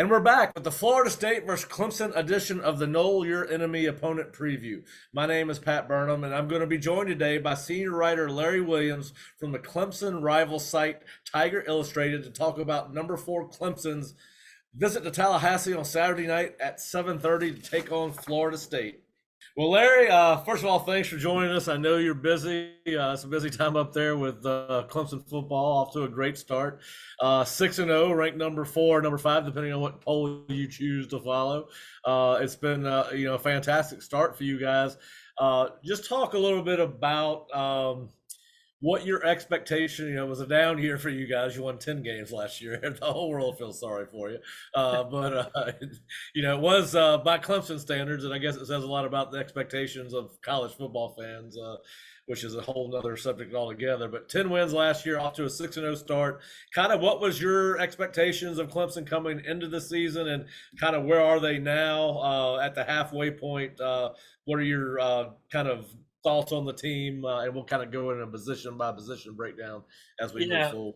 And we're back with the Florida State versus Clemson edition of the Nole, Your Enemy Opponent preview. My name is Pat Burnham, and I'm going to be joined today by senior writer Larry Williams from the Clemson rival site Tiger Illustrated to talk about number 4 Clemson's visit to Tallahassee on Saturday night at 7:30 to take on Florida State. Well, Larry, first of all, thanks for joining us. I know you're busy. It's a busy time up there with Clemson football, off to a great start. 6-0, ranked number 4, number 5, depending on what poll you choose to follow. It's been a fantastic start for you guys. Just talk a little bit about what your expectation, was a down year for you guys. You won 10 games last year, and the whole world feels sorry for you. It was by Clemson standards, and I guess it says a lot about the expectations of college football fans, which is a whole nother subject altogether. But 10 wins last year, off to a 6-0 start. Kind of what was your expectations of Clemson coming into the season, and kind of where are they now at the halfway point? What are your kind of thoughts on the team, and we'll kind of go in a position by position breakdown as we move Yeah, forward.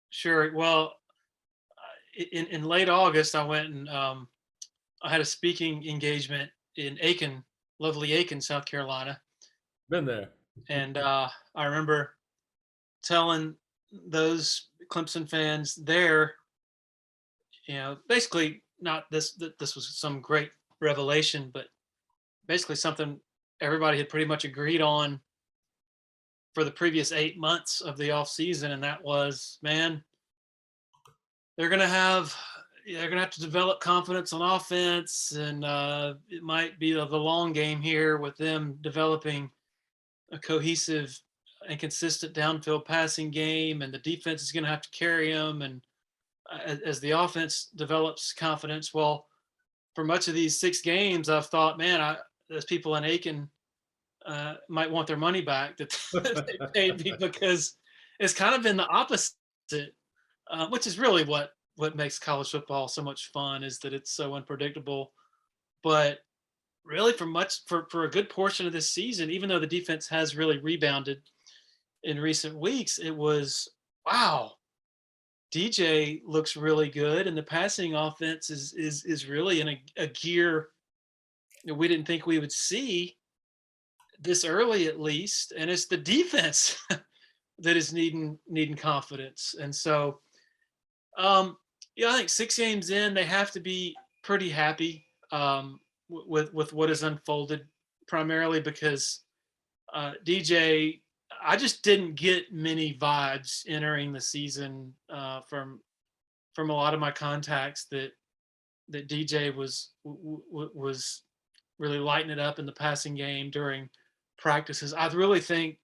sure. Well, in late August, I went and I had a speaking engagement in Aiken, lovely Aiken, South Carolina, Been there. and I remember telling those Clemson fans there, basically not this that this was some great revelation, but basically something everybody had pretty much agreed on for the previous 8 months of the off season, and that was, man, they're gonna have they're gonna have to develop confidence on offense, and it might be the long game here with them developing a cohesive and consistent downfield passing game, and the defense is going to have to carry them. And as the offense develops confidence, well, for much of these 6 games, I've thought, man, those people in Aiken might want their money back that they paid me, because it's kind of been the opposite, which is really what makes college football so much fun, is that it's so unpredictable. But really, for a good portion of this season, even though the defense has really rebounded in recent weeks, it was, wow, DJ looks really good, and the passing offense is really in a gear that we didn't think we would see this early, at least. And it's the defense that is needing confidence. And so, I think 6 games in, they have to be pretty happy with what has unfolded, primarily because DJ, I just didn't get many vibes entering the season from a lot of my contacts that DJ was really lighting it up in the passing game during practices. I really think,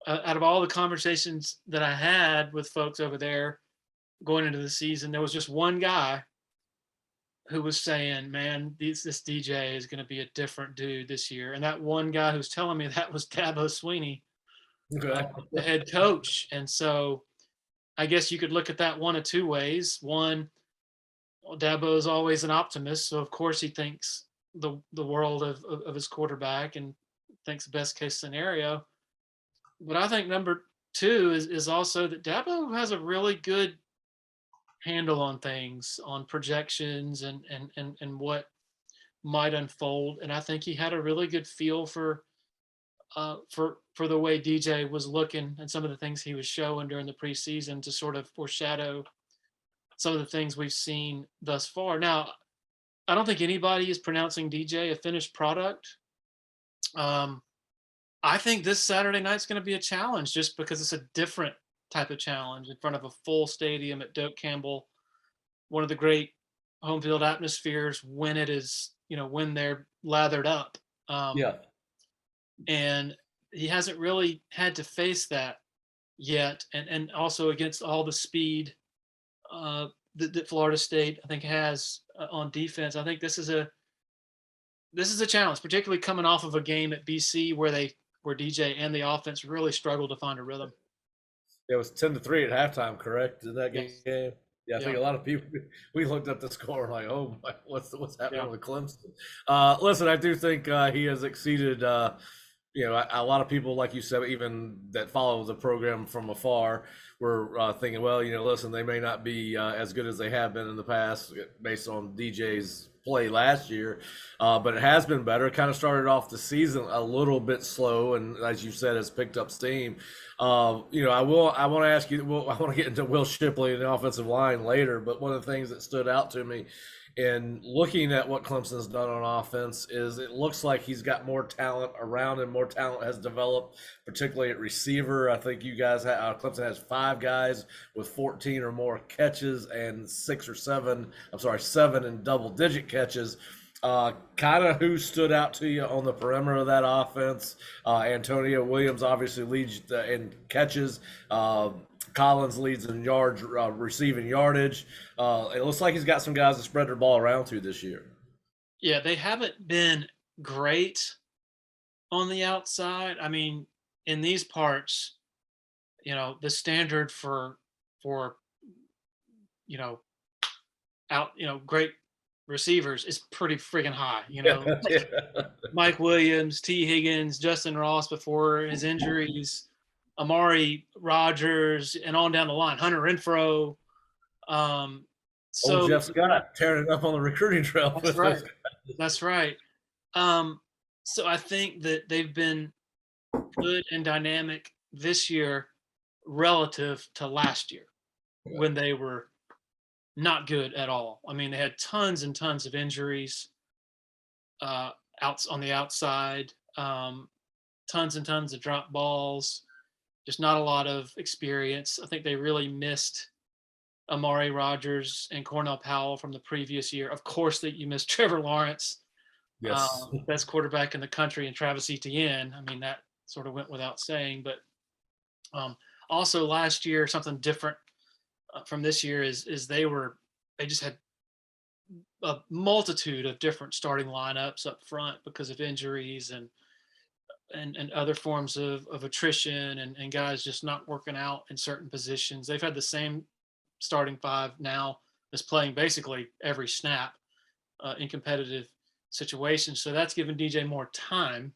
out of all the conversations that I had with folks over there going into the season, there was just one guy who was saying, man, this DJ is going to be a different dude this year. And that one guy who's telling me that was Dabo Sweeney, Okay. the head coach. And so I guess you could look at that one of two ways. One, well, Dabo is always an optimist, so of course he thinks the world of his quarterback and thinks best case scenario. But I think number two is also that Dabo has a really good handle on things, on projections and what might unfold. And I think he had a really good feel for the way DJ was looking and some of the things he was showing during the preseason to sort of foreshadow some of the things we've seen thus far. Now, I don't think anybody is pronouncing DJ a finished product. I think this Saturday night's going to be a challenge, just because it's a different type of challenge in front of a full stadium at Doak Campbell, one of the great home field atmospheres when it is, when they're lathered up. Yeah. And he hasn't really had to face that yet. And also against all the speed that Florida State, I think, has on defense. I think this is a challenge, particularly coming off of a game at BC where DJ and the offense really struggled to find a rhythm. It was 10-3 at halftime, correct? In that Yes. game? Yeah, I think Yeah. a lot of people, we looked at the score like, oh my, what's happening Yeah. with Clemson? Listen, I do think he has exceeded, a lot of people, like you said, even that follow the program from afar, were thinking, well, listen, they may not be as good as they have been in the past based on DJ's play last year, but it has been better. It kind of started off the season a little bit slow, and as you said, has picked up steam. I want to ask you. Well, I want to get into Will Shipley and the offensive line later, but one of the things that stood out to me in looking at what Clemson's done on offense is it looks like he's got more talent around him. More talent has developed, particularly at receiver. I think you guys Clemson has 5 guys with 14 or more catches and 7 in double-digit catches. Kind of who stood out to you on the perimeter of that offense? Antonio Williams obviously leads in catches. Collins leads in yards, receiving yardage. It looks like he's got some guys to spread their ball around to this year. Yeah, they haven't been great on the outside. I mean, in these parts, the standard for you know, great receivers is pretty freaking high. Yeah. Mike Williams, T. Higgins, Justin Ross before his injuries, Amari Rogers, and on down the line, Hunter Renfro. Old Jeff Scott tearing it up on the recruiting trail. That's right. That's right. So I think that they've been good and dynamic this year relative to last year when they were not good at all. I mean, they had tons and tons of injuries out on the outside, tons and tons of drop balls, just not a lot of experience. I think they really missed Amari Rogers and Cornell Powell from the previous year. Of course, that you missed Trevor Lawrence, Yes. best quarterback in the country, and Travis Etienne. I mean, that sort of went without saying. But also last year, something different from this year is they just had a multitude of different starting lineups up front because of injuries and other forms of attrition and guys just not working out in certain positions. They've had the same starting 5 now that's playing basically every snap in competitive situations. So that's given DJ more time,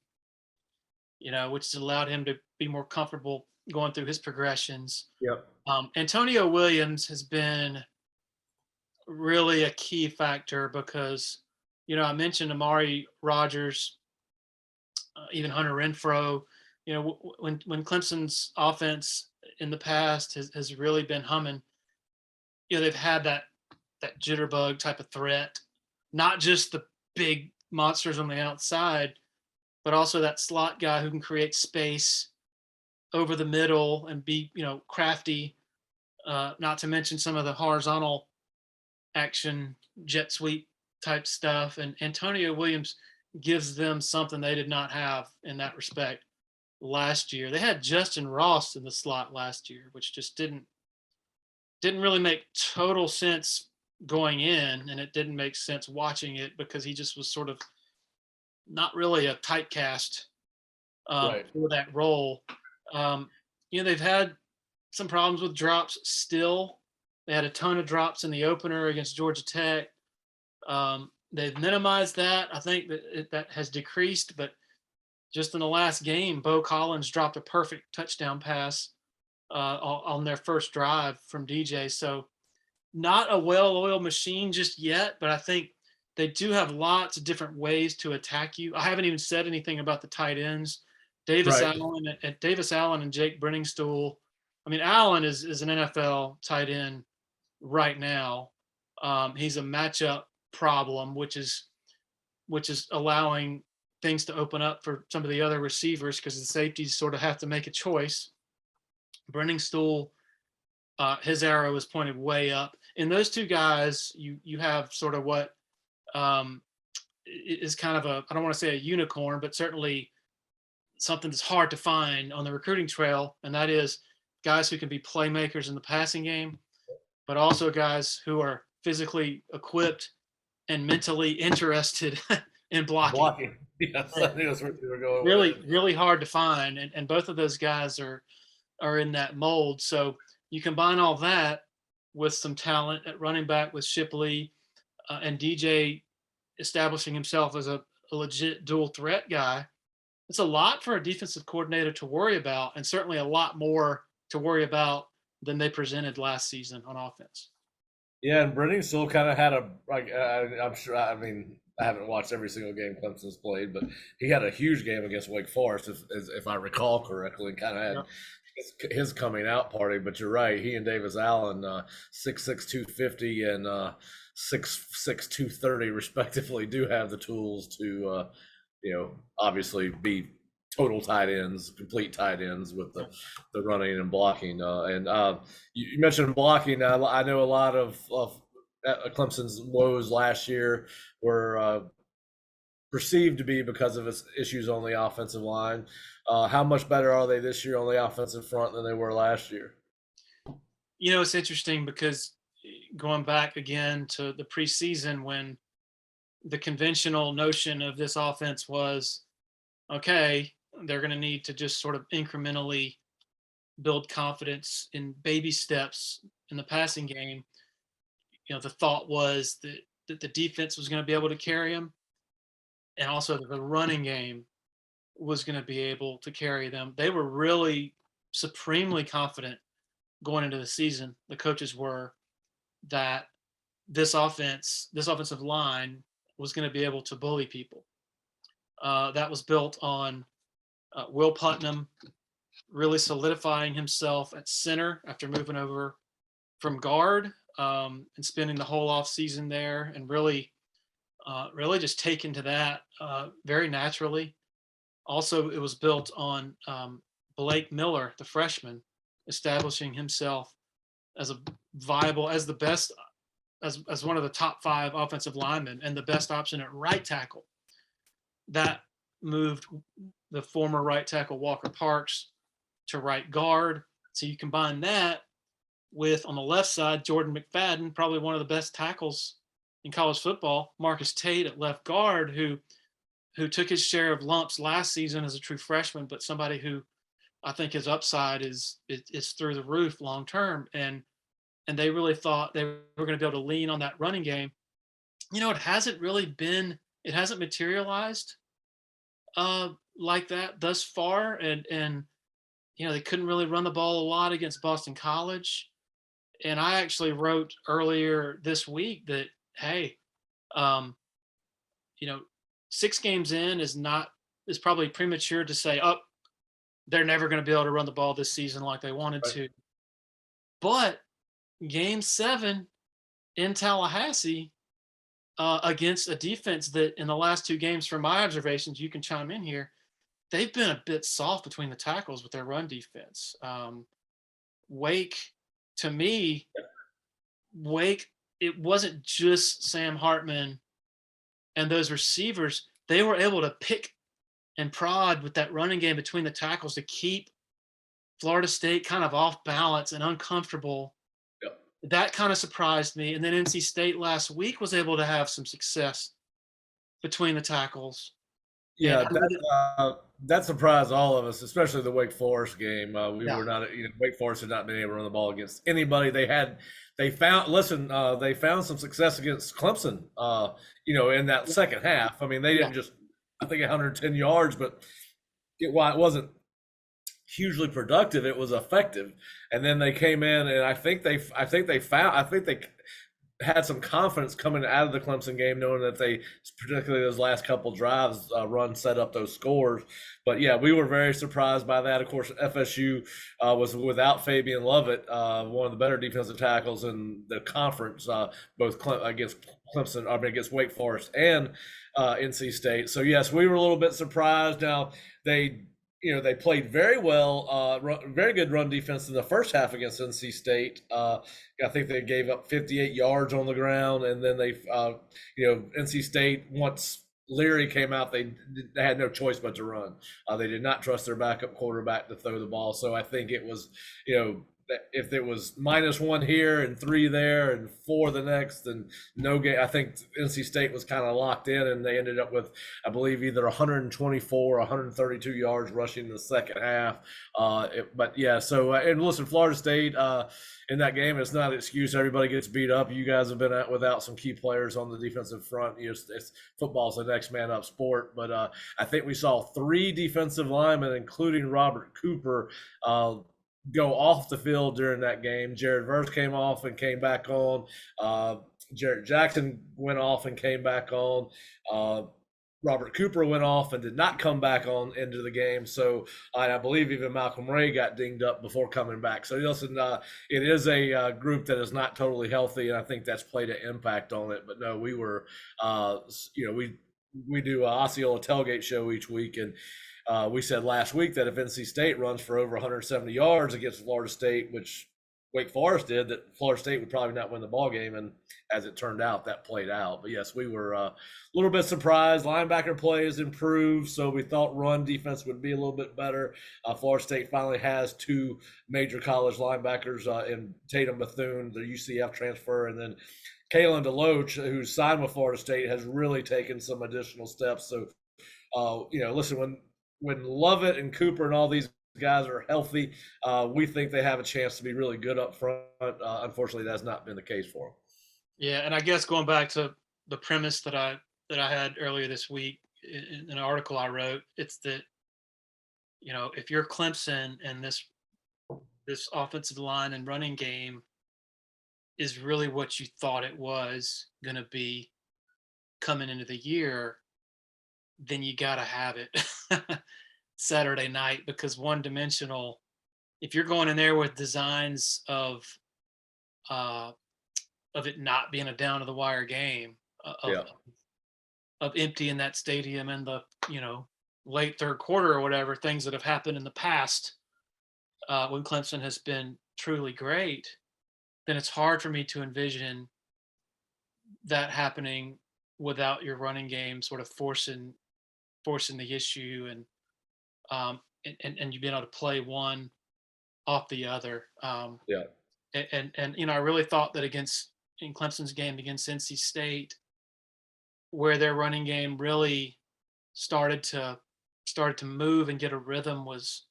which has allowed him to be more comfortable going through his progressions. Yep. Antonio Williams has been really a key factor because, I mentioned Amari Rogers, even Hunter Renfro. When Clemson's offense in the past has really been humming, they've had that jitterbug type of threat, not just the big monsters on the outside, but also that slot guy who can create space over the middle and be, crafty, not to mention some of the horizontal action, jet sweep type stuff. And Antonio Williams gives them something they did not have in that respect last year. They had Justin Ross in the slot last year, which just didn't really make total sense going in, and it didn't make sense watching it because he just was sort of not really a typecast for that role. They've had some problems with drops still. They had a ton of drops in the opener against Georgia Tech. They've minimized that. I think that has decreased, but just in the last game, Bo Collins dropped a perfect touchdown pass on their first drive from DJ. So not a well-oiled machine just yet, but I think they do have lots of different ways to attack you. I haven't even said anything about the tight ends. Davis Allen and Jake Brenningstool. I mean, Allen is an NFL tight end right now. He's a matchup problem, which is allowing things to open up for some of the other receivers because the safeties sort of have to make a choice. Brenningstool, his arrow is pointed way up. In those two guys, you have sort of what is kind of I don't want to say a unicorn, but certainly something that's hard to find on the recruiting trail, and that is guys who can be playmakers in the passing game, but also guys who are physically equipped and mentally interested in blocking. Yes, I think that's where you were going. Really hard to find, and both of those guys are in that mold. So you combine all that with some talent at running back with Shipley and DJ establishing himself as a legit dual threat guy. It's a lot for a defensive coordinator to worry about, and certainly a lot more to worry about than they presented last season on offense. Yeah, and Brenning still kind of had a I'm sure. I mean, I haven't watched every single game Clemson's played, but he had a huge game against Wake Forest, if I recall correctly, and kind of had Yep. his coming out party. But you're right, he and Davis Allen, 6'6", 250 and 6'6", 230 respectively, do have the tools to obviously be total tight ends, complete tight ends with the running and blocking. You mentioned blocking. I know a lot of Clemson's woes last year were perceived to be because of its issues on the offensive line. How much better are they this year on the offensive front than they were last year? It's interesting because going back again to the preseason when the conventional notion of this offense was, okay, they're going to need to just sort of incrementally build confidence in baby steps in the passing game. The thought was that the defense was going to be able to carry them, and also that the running game was going to be able to carry them. They were really supremely confident going into the season. The coaches were, that this offensive line was going to be able to bully people. That was built on Will Putnam really solidifying himself at center after moving over from guard, and spending the whole off season there, and really just taken to that very naturally. Also, it was built on Blake Miller, the freshman, establishing himself as the best, as one of the top 5 offensive linemen and the best option at right tackle. That moved the former right tackle Walker Parks to right guard. So you combine that with, on the left side, Jordan McFadden, probably one of the best tackles in college football, Marcus Tate at left guard, who took his share of lumps last season as a true freshman, but somebody who I think his upside is through the roof long term. And they really thought they were going to be able to lean on that running game. It hasn't materialized like that thus far. And they couldn't really run the ball a lot against Boston College. And I actually wrote earlier this week that, hey, 6 games in is probably premature to say, oh, they're never going to be able to run the ball this season like they wanted to. But game 7 in Tallahassee, against a defense that in the last 2 games, from my observations, you can chime in here, they've been a bit soft between the tackles with their run defense. Wake, to me, it wasn't just Sam Hartman and those receivers. They were able to pick and prod with that running game between the tackles to keep Florida State kind of off balance and uncomfortable. Yep. That kind of surprised me. And then NC State last week was able to have some success between the tackles. Yeah, that surprised all of us, especially the Wake Forest game. Were not, Wake Forest had not been able to run the ball against anybody. They found some success against Clemson, in that second half. I mean, they didn't just, I think 110 yards, but while it wasn't hugely productive, it was effective. And then they came in, and I think they had some confidence coming out of the Clemson game, knowing that they, particularly those last couple drives, set up those scores. But yeah, we were very surprised by that. Of course, FSU was without Fabian Lovett, one of the better defensive tackles in the conference, both against against Wake Forest and NC State. So yes, we were a little bit surprised. Now they played very well, very good run defense in the first half against NC State. I think they gave up 58 yards on the ground, and then NC State, once Leary came out, they had no choice but to run. They did not trust their backup quarterback to throw the ball. So I think it was, if it was -1 here and 3 there and 4 the next, and no game, I think NC State was kind of locked in, and they ended up with, I believe, either 124 or 132 yards rushing in the second half. And listen, Florida State in that game, it's not an excuse. Everybody gets beat up. You guys have been without some key players on the defensive front. Football's the next man up sport. But I think we saw 3 defensive linemen, including Robert Cooper, go off the field during that game. Jared Verse came off and came back on. Uh, Jarrett Jackson went off and came back on. Uh, Robert Cooper went off and did not come back on into the game. So I believe even Malcolm Ray got dinged up before coming back. So listen, it is a group that is not totally healthy, and I think that's played an impact on it. But no, we were, we do a Osceola tailgate show each week, and we said last week that if NC State runs for over 170 yards against Florida State, which Wake Forest did, that Florida State would probably not win the ball game, and as it turned out, that played out. But yes, we were a little bit surprised. Linebacker play has improved, so we thought run defense would be a little bit better. Florida State finally has two major college linebackers in Tatum Bethune, the UCF transfer, and then Kalen DeLoach, who's signed with Florida State, has really taken some additional steps. So, listen, when Lovett and Cooper and all these guys are healthy, we think they have a chance to be really good up front. Unfortunately, that's not been the case for them. Yeah, and I guess going back to the premise that I had earlier this week in an article I wrote, it's that if you're Clemson and this offensive line and running game is really what you thought it was going to be coming into the year, then you got to have it Saturday night, because one dimensional, if you're going in there with designs of it not being a down to the wire game, Yeah. of emptying that stadium in the late third quarter or whatever, things that have happened in the past when Clemson has been truly great, then it's hard for me to envision that happening without your running game sort of forcing the issue, and you being able to play one off the other. Yeah. And I really thought that in Clemson's game against NC State, where their running game really started to move and get a rhythm was,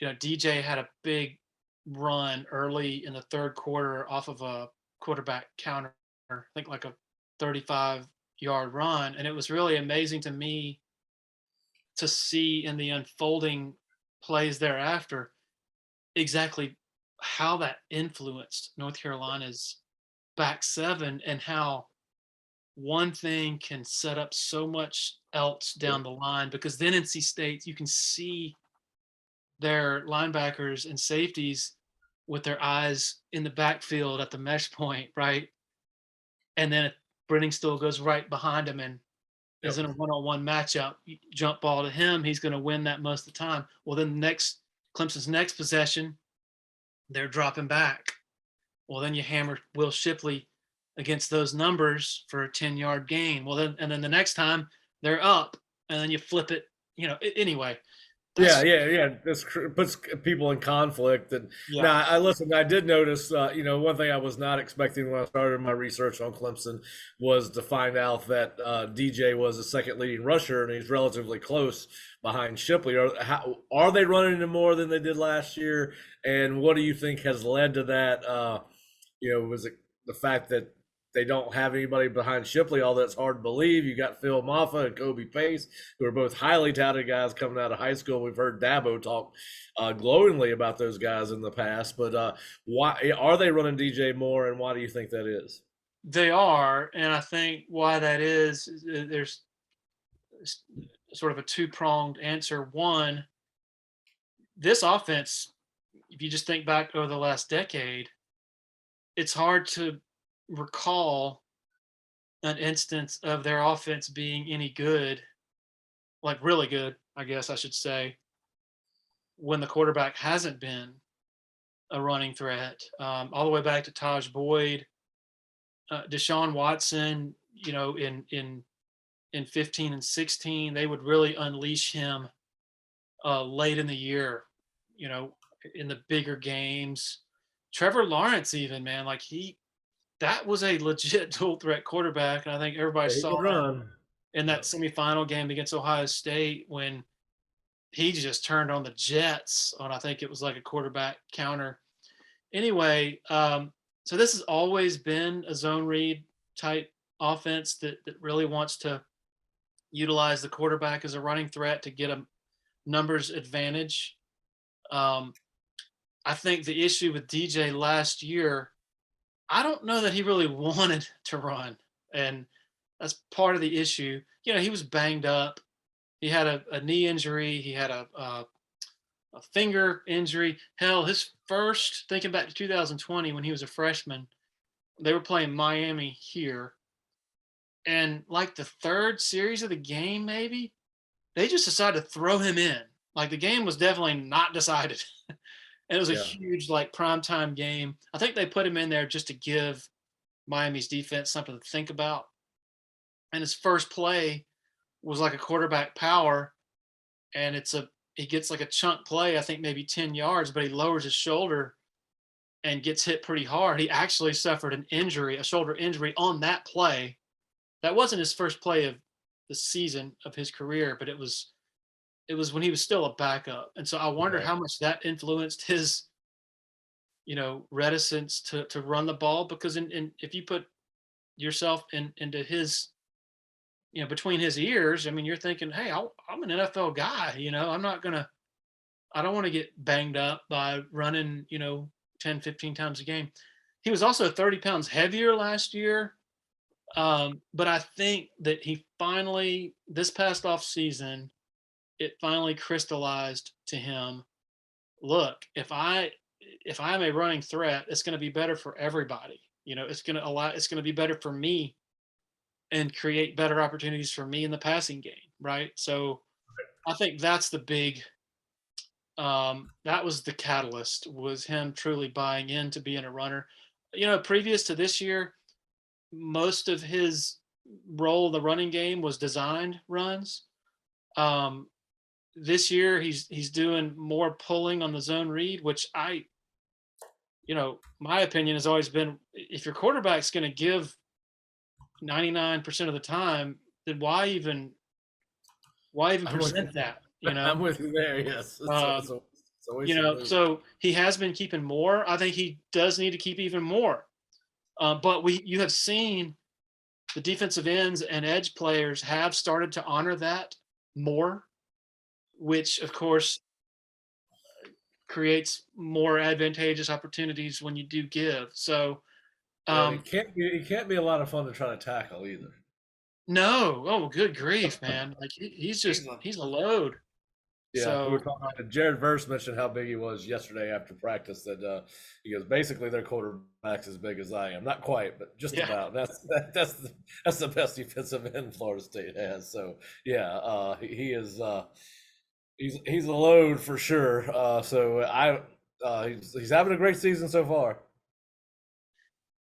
DJ had a big run early in the third quarter off of a quarterback counter, I think like a 35-yard run, and it was really amazing to me to see in the unfolding plays thereafter exactly how that influenced North Carolina's back seven, and how one thing can set up so much else down the line, because then NC State, you can see their linebackers and safeties with their eyes in the backfield at the mesh point, right? And then Brenning still goes right behind him and is in a one-on-one matchup. You jump ball to him, he's going to win that most of the time. Well, then Clemson's next possession, they're dropping back. Well, then you hammer Will Shipley against those numbers for a 10-yard gain. Well, then the next time they're up, and then you flip it. Anyway. Yeah. This puts people in conflict. And now, I did notice, one thing I was not expecting when I started my research on Clemson was to find out that DJ was the second leading rusher, and he's relatively close behind Shipley. Are they running him more than they did last year? And what do you think has led to that? Was it the fact that they don't have anybody behind Shipley, although it's hard to believe? You got Phil Maffa and Kobe Pace, who are both highly touted guys coming out of high school. We've heard Dabo talk glowingly about those guys in the past. But why are they running DJ more, and why do you think that is? They are, and I think why that is there's sort of a two-pronged answer. One, this offense, if you just think back over the last decade, it's hard to recall an instance of their offense being any good, like really good, I guess I should say, when the quarterback hasn't been a running threat. All the way back to Taj Boyd, Deshaun Watson, in 15 and 16, they would really unleash him late in the year, in the bigger games. Trevor Lawrence, even, man, that was a legit dual threat quarterback. And I think everybody saw that in that semifinal game against Ohio State, when he just turned on the jets on, I think it was like a quarterback counter. Anyway, so this has always been a zone read type offense that really wants to utilize the quarterback as a running threat to get a numbers advantage. I think the issue with DJ last year, I don't know that he really wanted to run, and that's part of the issue. He was banged up. He had a knee injury. He had a finger injury. Hell, his first, thinking back to 2020 when he was a freshman, they were playing Miami here. And like the third series of the game, maybe, they just decided to throw him in. Like the game was definitely not decided. And it was a Yeah. huge, like, primetime game. I think they put him in there just to give Miami's defense something to think about. And his first play was like a quarterback power, and he gets like a chunk play, I think maybe 10 yards, but he lowers his shoulder and gets hit pretty hard. He actually suffered an injury, a shoulder injury on that play. That wasn't his first play of the season of his career, but it was when he was still a backup. And so I wonder Right. how much that influenced his, reticence to run the ball, because if you put yourself into his, between his ears, I mean, you're thinking, hey, I'm an NFL guy, I don't want to get banged up by running, 10, 15 times a game. He was also 30 pounds heavier last year. But I think that he finally, this past off season, it finally crystallized to him. Look, if I'm a running threat, it's going to be better for everybody. It's going to be better for me and create better opportunities for me in the passing game, right? So I think that's the big. That was the catalyst, was him truly buying into being a runner. Previous to this year, most of his role in the running game was designed runs. Um, this year he's doing more pulling on the zone read, which my opinion has always been, if your quarterback's going to give 99% of the time, then why even I'm with you. present that? I'm with you there. Yes. Um, It's a waste of move. so he has been keeping more. I think he does need to keep even more. But you have seen the defensive ends and edge players have started to honor that more, which of course creates more advantageous opportunities when you do give. So, And um, it can't be a lot of fun to try to tackle either. no, oh, good grief, man! Like He's a he's a load. Yeah, we were So, talking. Jared Verse mentioned how big he was yesterday after practice. That he goes, basically their quarterback's as big as I am. Not quite, but just yeah, about. That's the best defensive end Florida State has. So yeah, he is he's a load for sure. He's having a great season so far.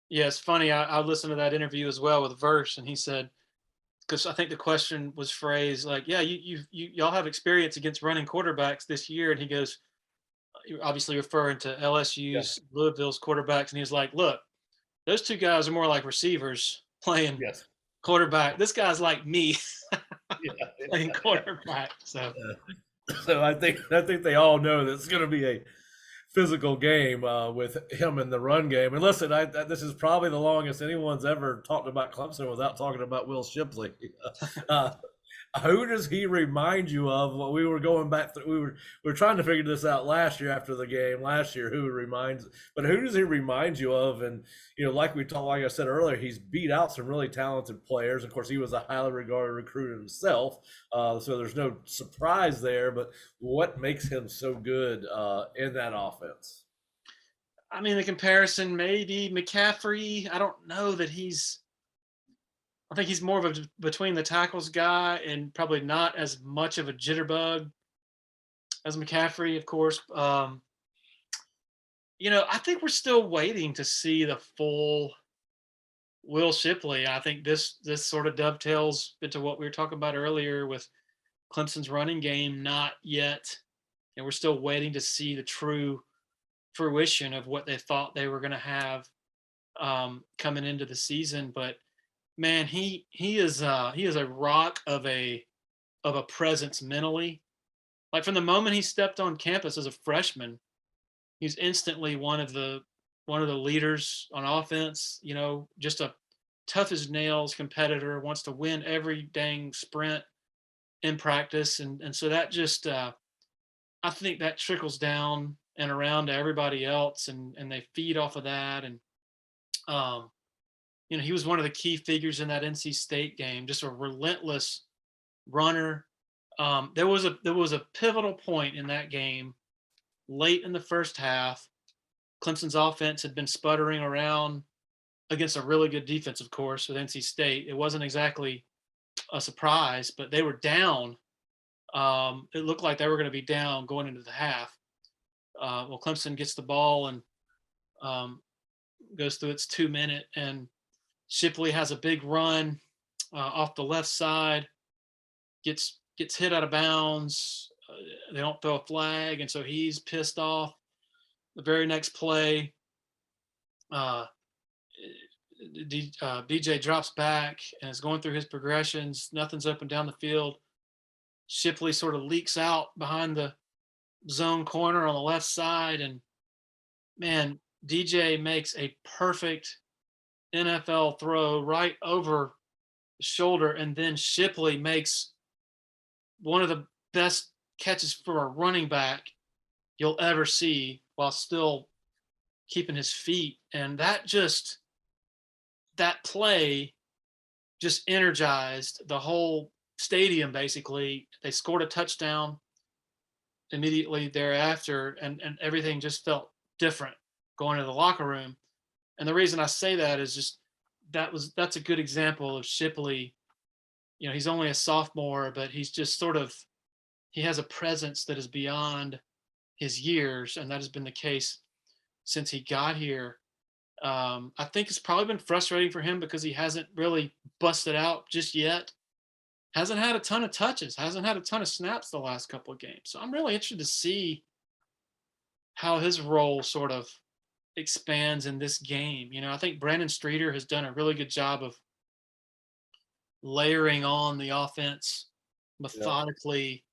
yeah. It's funny. I listened to that interview as well with Verse, and he said, because I think the question was phrased like, "Yeah, y'all have experience against running quarterbacks this year," and he goes, you're obviously referring to Yeah. LSU's, Louisville's quarterbacks, and he was like, "Look, those two guys are more like receivers playing Yes. quarterback. This guy's like me Yeah. playing quarterback." So So I think they all know that it's going to be a physical game with him in the run game. And listen, this is probably the longest anyone's ever talked about Clemson without talking about Will Shipley. uh, who does he remind you of? What we were going back through, we were trying to figure this out last year after the game last year. But who does he remind you of? And like I said earlier, he's beat out some really talented players. Of course, he was a highly regarded recruit himself, so there's no surprise there. But what makes him so good in that offense? I mean, the comparison maybe McCaffrey. I don't know that I think he's more of a between the tackles guy and probably not as much of a jitterbug as McCaffrey, of course. I think we're still waiting to see the full Will Shipley. I think this sort of dovetails into what we were talking about earlier with Clemson's running game. Not yet, and we're still waiting to see the true fruition of what they thought they were going to have coming into the season. But man, he is a rock of a presence mentally. Like from the moment he stepped on campus as a freshman, he's instantly one of the leaders on offense. Just a tough as nails competitor, wants to win every dang sprint in practice, and so that just I think that trickles down and around to everybody else, and they feed off of that. And um, he was one of the key figures in that NC State game, just a relentless runner. There was a pivotal point in that game late in the first half. Clemson's offense had been sputtering around against a really good defense, of course, with NC State. It wasn't exactly a surprise, but they were down. It looked like they were going to be down going into the half. Well, Clemson gets the ball and goes through its 2 minute, and Shipley has a big run off the left side, gets hit out of bounds. They don't throw a flag, and so he's pissed off. The very next play, uh, BJ drops back and is going through his progressions. Nothing's open down the field. Shipley sort of leaks out behind the zone corner on the left side, and man, DJ makes a perfect NFL throw right over the shoulder, and then Shipley makes one of the best catches for a running back you'll ever see while still keeping his feet. And that play just energized the whole stadium. Basically, they scored a touchdown immediately thereafter, and everything just felt different going to the locker room. And the reason I say that is just that's a good example of Shipley. He's only a sophomore, but he's just he has a presence that is beyond his years, and that has been the case since he got here. I think it's probably been frustrating for him because he hasn't really busted out just yet. Hasn't had a ton of touches, hasn't had a ton of snaps the last couple of games. So I'm really interested to see how his role sort of expands in this game. I think Brandon Streeter has done a really good job of layering on the offense methodically.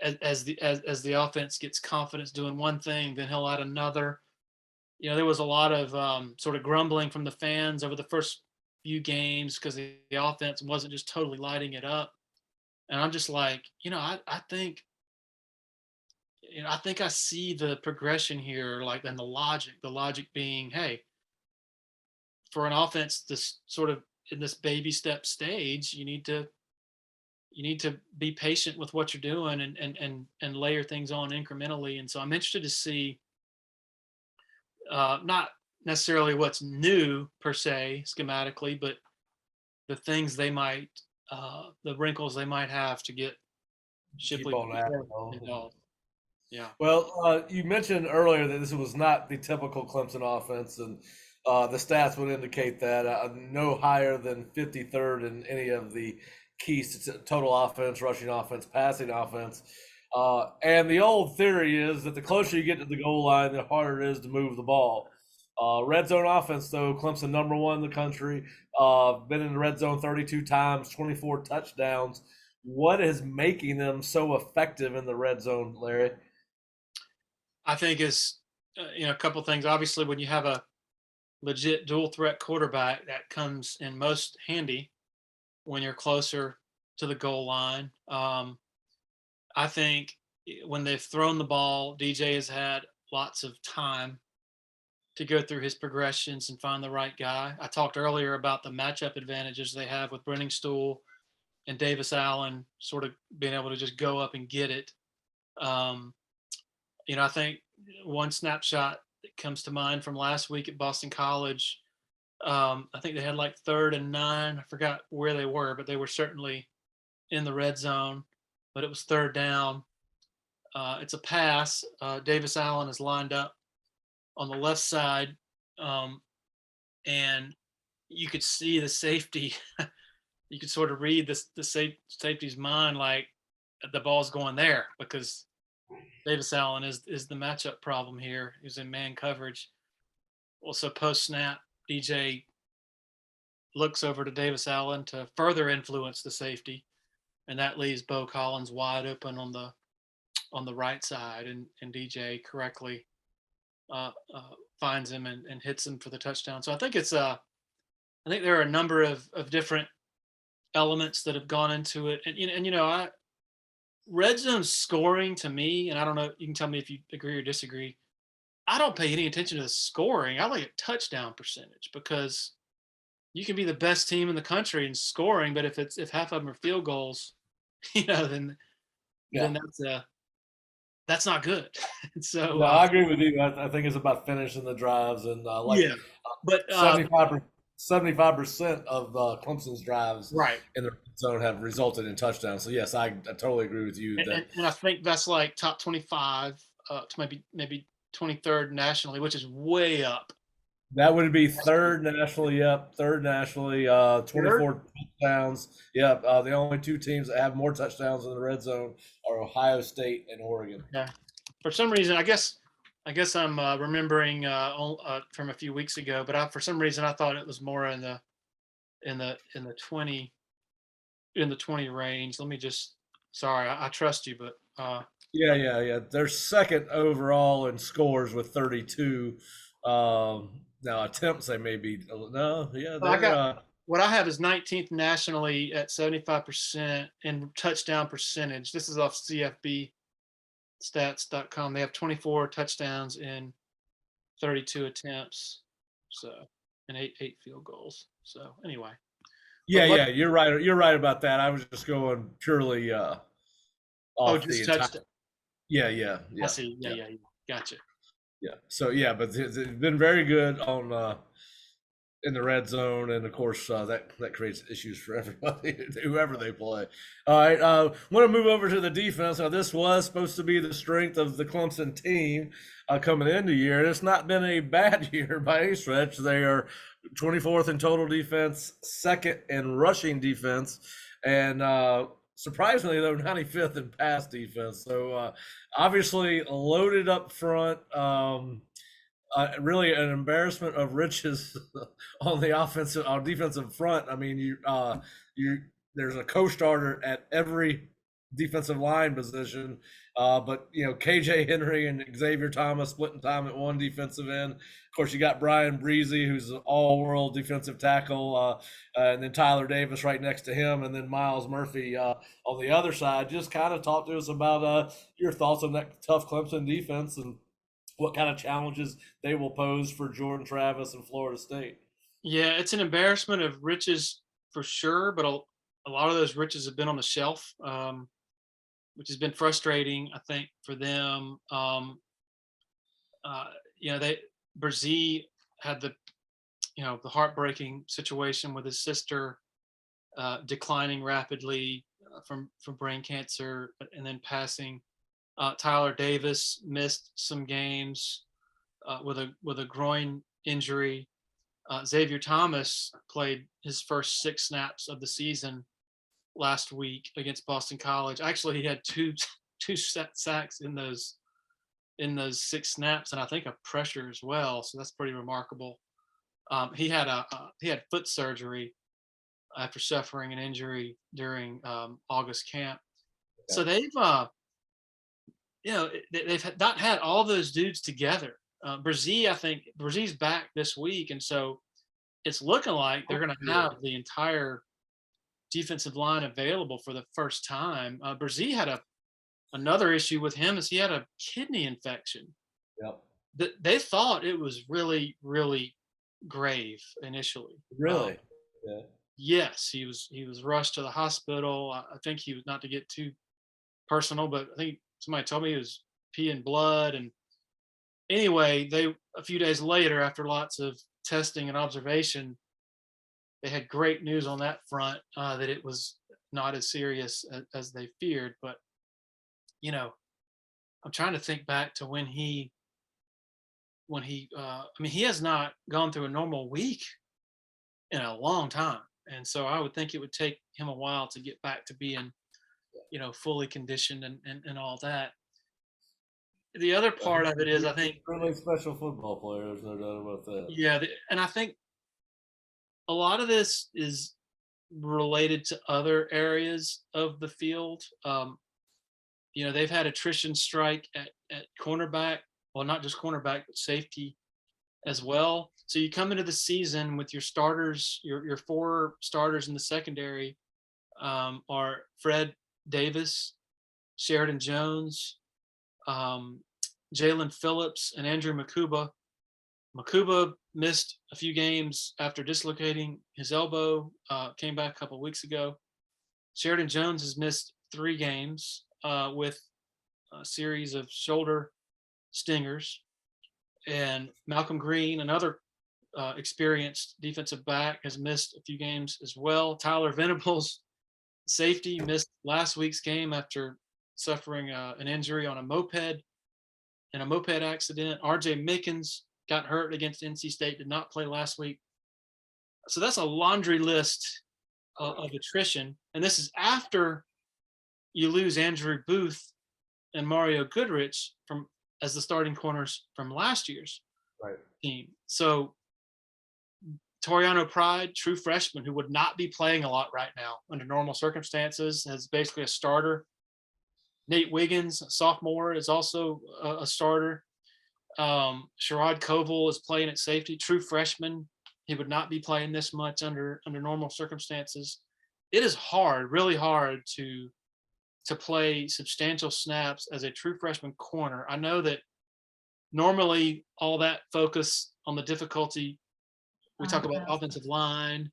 As the offense gets confidence doing one thing, then he'll add another. There was a lot of sort of grumbling from the fans over the first few games because the offense wasn't just totally lighting it up. And I'm just like, I think I see the progression here, like, and the logic being, hey, for an offense this sort of in this baby step stage, you need to be patient with what you're doing and layer things on incrementally. And so I'm interested to see not necessarily what's new per se schematically, but the things they might the wrinkles they might have to get Keep Shipley on that. involved. Yeah. Well, you mentioned earlier that this was not the typical Clemson offense, and the stats would indicate that no higher than 53rd in any of the keys to total offense, rushing offense, passing offense. And the old theory is that the closer you get to the goal line, the harder it is to move the ball. Red zone offense, though, Clemson number one in the country. Been in the red zone 32 times, 24 touchdowns. What is making them so effective in the red zone, Larry? I think is a couple things. Obviously, when you have a legit dual threat quarterback, that comes in most handy when you're closer to the goal line. I think when they've thrown the ball, DJ has had lots of time to go through his progressions and find the right guy. I talked earlier about the matchup advantages they have with Stool and Davis Allen sort of being able to just go up and get it. I think one snapshot that comes to mind from last week at Boston College, I think they had like 3rd and 9. I forgot where they were, but they were certainly in the red zone, but it was 3rd down. It's a pass. Davis Allen is lined up on the left side, and you could see the safety. You could sort of read the safety's mind, like the ball's going there, because Davis Allen is the matchup problem here. He's in man coverage. Also, post snap, DJ looks over to Davis Allen to further influence the safety, and that leaves Bo Collins wide open on the right side, and DJ correctly finds him and hits him for the touchdown. So I think I think there are a number of different elements that have gone into it, and red zone scoring to me, and I don't know, you can tell me if you agree or disagree. I don't pay any attention to the scoring. I look at touchdown percentage because you can be the best team in the country in scoring, but if half of them are field goals, then Yeah. that's not good. So No, I agree with you. I think it's about finishing the drives and yeah, but 75% of Clemson's drives right, in the red zone have resulted in touchdowns. So yes, I totally agree with you and, that and, and I think that's like top 25 to maybe 23rd nationally, which is way up. that would be third nationally. Yep, third nationally. Third? 24 touchdowns. Yep. The only two teams that have more touchdowns in the red zone are Ohio State and Oregon. Yeah. For some reason, I guess I'm remembering from a few weeks ago, but for some reason I thought it was more in the 20 range. Let me just. Sorry, I trust you, but Yeah. They're second overall in scores with 32. Now attempts they may be no, yeah, I they're got what I have is 19th nationally at 75% in touchdown percentage. This is off CFBstats.com. They have 24 touchdowns in 32 attempts, so and eight field goals. So anyway, but yeah, you're right. You're right about that. I was just going purely off the just entire. touchdown. Yeah, I see. yeah, Yeah. Gotcha. yeah. So yeah, but they've been very good on in the red zone, and of course that creates issues for everybody, whoever they play. All right, want to move over to the defense. Now, this was supposed to be the strength of the Clemson team coming into the year, and it's not been a bad year by any stretch. They are 24th in total defense, second in rushing defense, and surprisingly though 95th in pass defense. So obviously loaded up front. Really an embarrassment of riches on the defensive front. I mean, you there's a co-starter at every defensive line position, but KJ Henry and Xavier Thomas splitting time at one defensive end. Of course, you got Brian Breezy, who's an all-world defensive tackle, and then Tyler Davis right next to him, and then Miles Murphy on the other side. Just kind of talk to us about your thoughts on that tough Clemson defense and what kind of challenges they will pose for Jordan Travis and Florida State. Yeah, it's an embarrassment of riches for sure, but a lot of those riches have been on the shelf, which has been frustrating, I think, for them. They Brzee had the heartbreaking situation with his sister declining rapidly from brain cancer and then passing. Tyler Davis missed some games with a groin injury. Xavier Thomas played his first 6 snaps of the season last week against Boston College. Actually, he had two sacks in those 6 snaps, and I think a pressure as well. So that's pretty remarkable. He had foot surgery after suffering an injury during August camp. So they've not had all those dudes together. Brzee, I think Brzee's back this week, and so it's looking like they're going to have the entire defensive line available for the first time. Brzee had another issue with him is he had a kidney infection. Yep. They thought it was really, really grave initially. Really? Yeah. Yes, he was rushed to the hospital. I think he was, not to get too personal, but I think somebody told me he was peeing blood. And anyway, a few days later, after lots of testing and observation, they had great news on that front that it was not as serious as they feared. But I'm trying to think back to when he he has not gone through a normal week in a long time, and so I would think it would take him a while to get back to being fully conditioned and all that. The other part of it is, I think, really special football player. There's no doubt about that. yeah, and I think a lot of this is related to other areas of the field. They've had attrition strike at cornerback. Well, not just cornerback, but safety as well. So you come into the season with your starters, your 4 starters in the secondary are Fred Davis, Sheridan Jones, Jalen Phillips, and Andrew Makuba. Makuba missed a few games after dislocating his elbow, came back a couple weeks ago. Sheridan Jones has missed 3 games with a series of shoulder stingers. And Malcolm Green, another experienced defensive back, has missed a few games as well. Tyler Venables, safety, missed last week's game after suffering an injury on a moped in a moped accident. RJ Mickens got hurt against NC State, did not play last week. So that's a laundry list of attrition. And this is after you lose Andrew Booth and Mario Goodrich as the starting corners from last year's team. So Toriano Pride, true freshman who would not be playing a lot right now under normal circumstances, is basically a starter. Nate Wiggins, sophomore, is also a starter. Sherrod Koval is playing at safety, true freshman. He would not be playing this much under normal circumstances. It is hard, really hard to play substantial snaps as a true freshman corner. I know that normally all that focus on the difficulty, we talk about offensive line,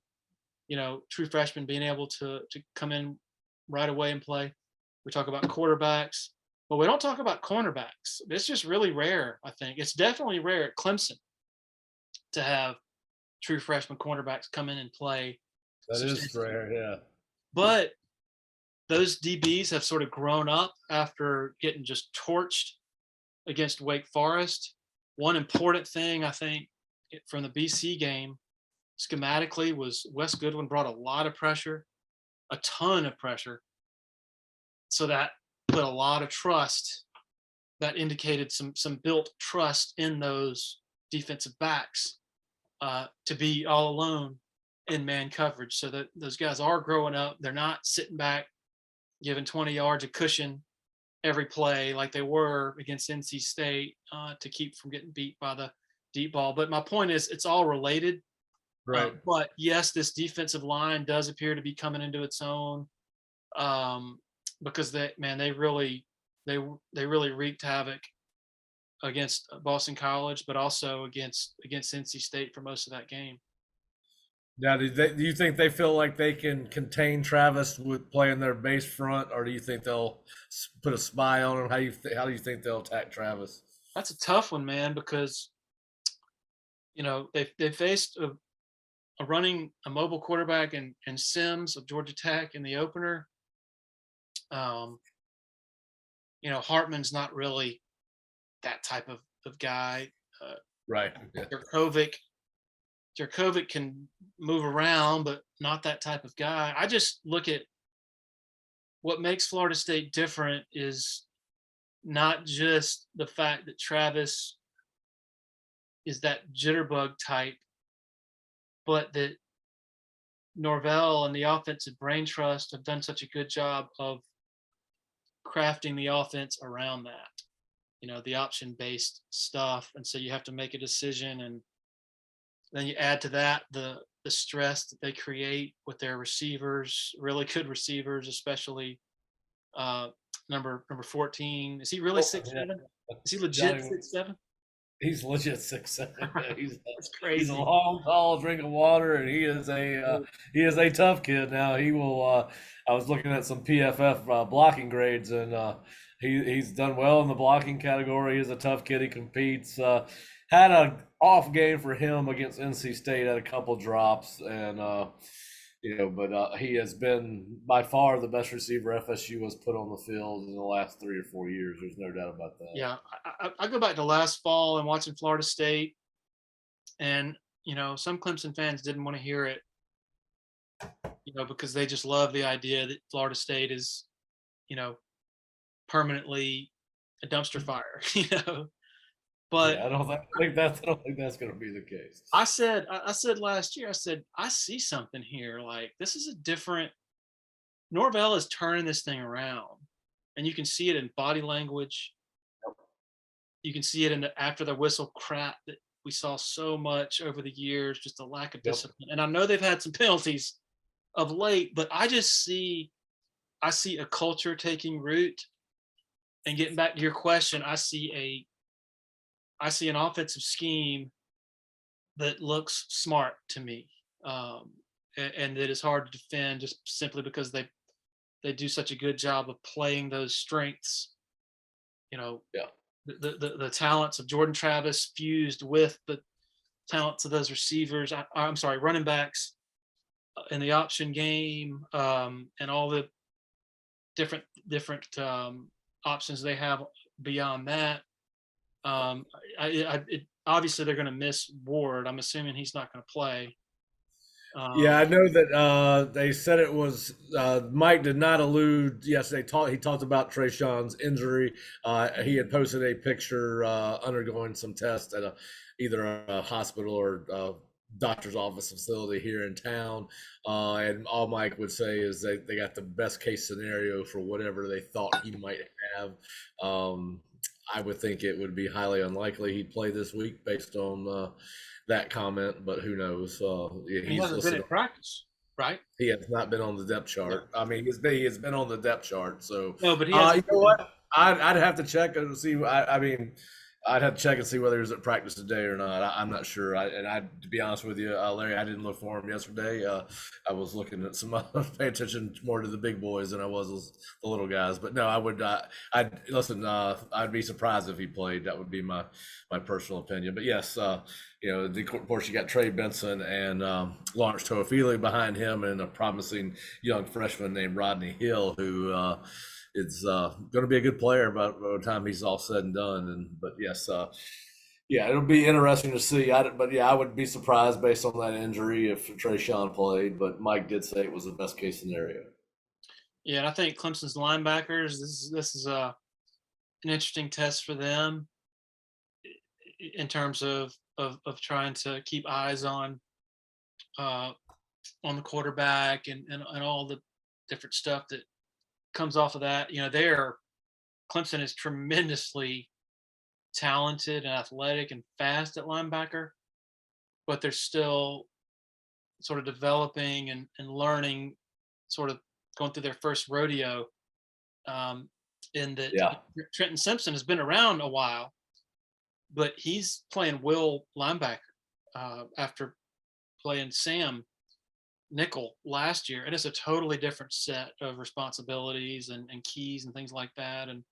true freshmen being able to come in right away and play. We talk about quarterbacks, but we don't talk about cornerbacks. It's just really rare, I think. It's definitely rare at Clemson to have true freshman cornerbacks come in and play. That is rare, yeah. But those DBs have sort of grown up after getting just torched against Wake Forest. One important thing, I think, from the BC game, schematically, was Wes Goodwin brought a lot of pressure, a ton of pressure. So that put a lot of trust, that indicated some built trust in those defensive backs to be all alone in man coverage, so that those guys are growing up. They're not sitting back giving 20 yards of cushion every play like they were against NC State to keep from getting beat by the deep ball. But my point is, it's all related. Right. But yes, this defensive line does appear to be coming into its own, because they really wreaked havoc against Boston College, but also against NC State for most of that game. Now, do you think they feel like they can contain Travis with playing their base front, or do you think they'll put a spy on him? How do you think they'll attack Travis? That's a tough one, man, because they faced a mobile quarterback in Sims of Georgia Tech in the opener. Hartman's not really that type of guy. Right. Yeah. Jurkovec can move around, but not that type of guy. I just look at what makes Florida State different is not just the fact that Travis is that jitterbug type, but that Norvell and the offensive brain trust have done such a good job of crafting the offense around that, the option-based stuff. And so you have to make a decision, and then you add to that the stress that they create with their receivers, really good receivers, especially number 14. Is he really 6'7"? Is he legit 6'7"? He's legit 6'7". That's crazy. He's a long, tall drink of water, and he is a tough kid. Now he will. I was looking at some PFF blocking grades, and he's done well in the blocking category. He's a tough kid. He competes. Had an off game for him against NC State. Had a couple drops, and but he has been by far the best receiver FSU has put on the field in the last 3 or 4 years. There's no doubt about that. Yeah, I go back to last fall and watching Florida State, and some Clemson fans didn't want to hear it, because they just love the idea that Florida State is, permanently a dumpster fire, But yeah, I don't think that's going to be the case. I said last year, I see something here. Like, this is a different. Norvell is turning this thing around, and you can see it in body language. You can see it in after the whistle crap that we saw so much over the years, just a lack of discipline. And I know they've had some penalties of late, but I see a culture taking root. And getting back to your question, I see an offensive scheme that looks smart to me, and that is hard to defend just simply because they do such a good job of playing those strengths. You know, Yeah. the talents of Jordan Travis fused with the talents of those receivers. I'm sorry, running backs in the option game, and all the different options they have beyond that. Obviously they're going to miss Ward. I'm assuming he's not going to play. Yeah, Um, I know that they said it was Mike did not allude. Yes, he talked about Trayshawn's injury. He had posted a picture undergoing some tests at either a hospital or doctor's office facility here in town. And all Mike would say is they got the best case scenario for whatever they thought he might have. Um, I would think it would be highly unlikely he'd play this week based on that comment, but who knows? Yeah, he he's hasn't been listed. in practice, right? He has not been on the depth No, chart. I mean, he has been on the depth chart. So, no, but he you hasn't know been. what? I'd have to check and see. I mean, I'd have to check and see whether he was at practice today or not. I'm not sure. To be honest with you, Larry, I didn't look for him yesterday. I was looking at some, pay attention more to the big boys than I was the little guys. But no, I would. I'd listen. I'd be surprised if he played. That would be my personal opinion. But yes, of course, you got Trey Benson and Lawrence Toafili behind him, and a promising young freshman named Rodney Hill, who is going to be a good player by the time he's all said and done. But yes, yeah, it'll be interesting to see. I would be surprised based on that injury if Trayshawn played. But Mike did say it was the best case scenario. Yeah, and I think Clemson's linebackers. This is an interesting test for them in terms of trying to keep eyes uh, on the quarterback and all the different stuff that comes off of that. Clemson is tremendously talented and athletic and fast at linebacker, but they're still sort of developing and learning, sort of going through their first rodeo. In that Yeah, Trenton Simpson has been around a while, but he's playing Will linebacker after playing Sam nickel last year, and it's a totally different set of responsibilities and keys and things like that. And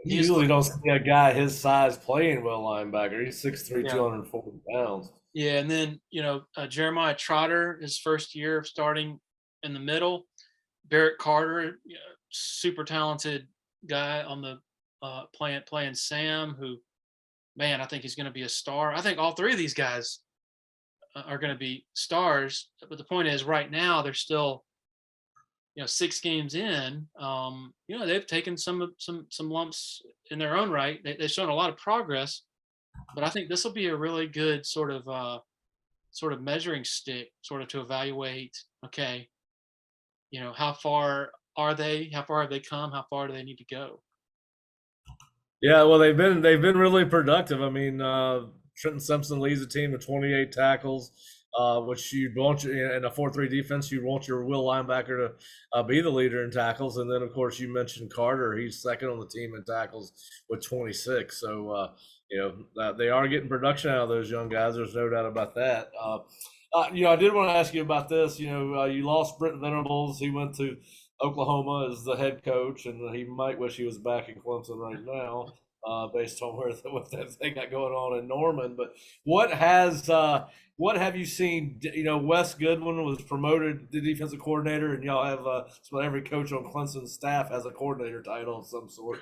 you he is usually learning. don't see a guy his size playing well linebacker. He's 6'3", Yeah, 240 pounds. yeah, and then Jeremiah Trotter, his first year of starting in the middle. Barrett Carter, super talented guy on the playing Sam, who, man, I think he's going to be a star. I think all three of these guys are going to be stars. But the point is, right now they're still, 6 games in. They've taken some lumps in their own right. They've shown a lot of progress, but I think this will be a really good sort of measuring stick, sort of to evaluate. Okay, how far are they? How far have they come? How far do they need to go? Yeah, well, they've been really productive. I mean, Trenton Simpson leads the team with 28 tackles, which you want in a 4-3 defense. You want your will linebacker to be the leader in tackles, and then of course you mentioned Carter. He's second on the team in tackles with 26. So they are getting production out of those young guys. There's no doubt about that. I did want to ask you about this. You lost Brent Venables. He went to Oklahoma as the head coach, and he might wish he was back in Clemson right now, based on what they got going on in Norman. But what have you seen? Wes Goodwin was promoted to defensive coordinator, and y'all have so every coach on Clemson's staff has a coordinator title of some sort.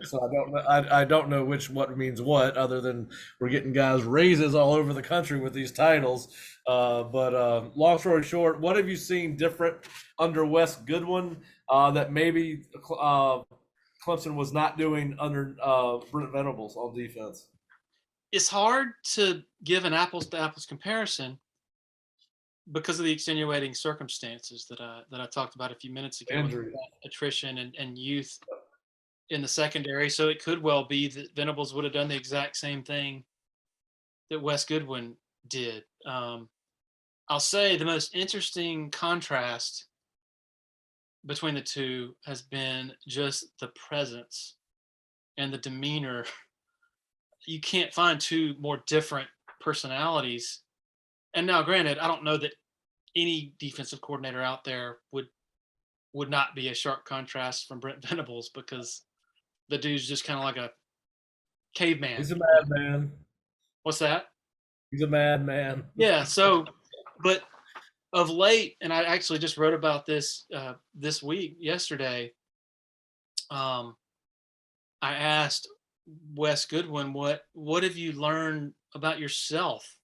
So I don't know. I don't know what means what, other than we're getting guys raises all over the country with these titles. But long story short, what have you seen different under Wes Goodwin that maybe Clemson was not doing under Brent Venables on defense? It's hard to give an apples to apples comparison because of the extenuating circumstances that I talked about a few minutes ago, with Injury. attrition and youth in the secondary. So it could well be that Venables would have done the exact same thing that Wes Goodwin did. I'll say the most interesting contrast between the two has been just the presence and the demeanor. You can't find two more different personalities. And now, granted, I don't know that any defensive coordinator out there would not be a sharp contrast from Brent Venables, because the dude's just kind of like a caveman. He's a madman. What's that? He's a madman. Yeah. So, but of late, and I actually just wrote about this this week, yesterday. I asked Wes Goodwin, what have you learned about yourself?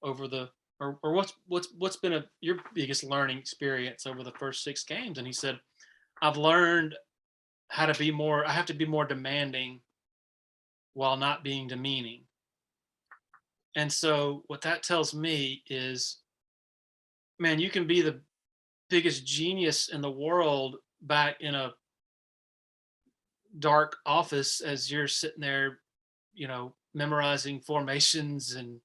Over the or what's been your biggest learning experience over the first 6 games? And he said, I've learned how to be more. I have to be more demanding while not being demeaning. And so what that tells me is, man, you can be the biggest genius in the world back in a dark office as you're sitting there, memorizing formations and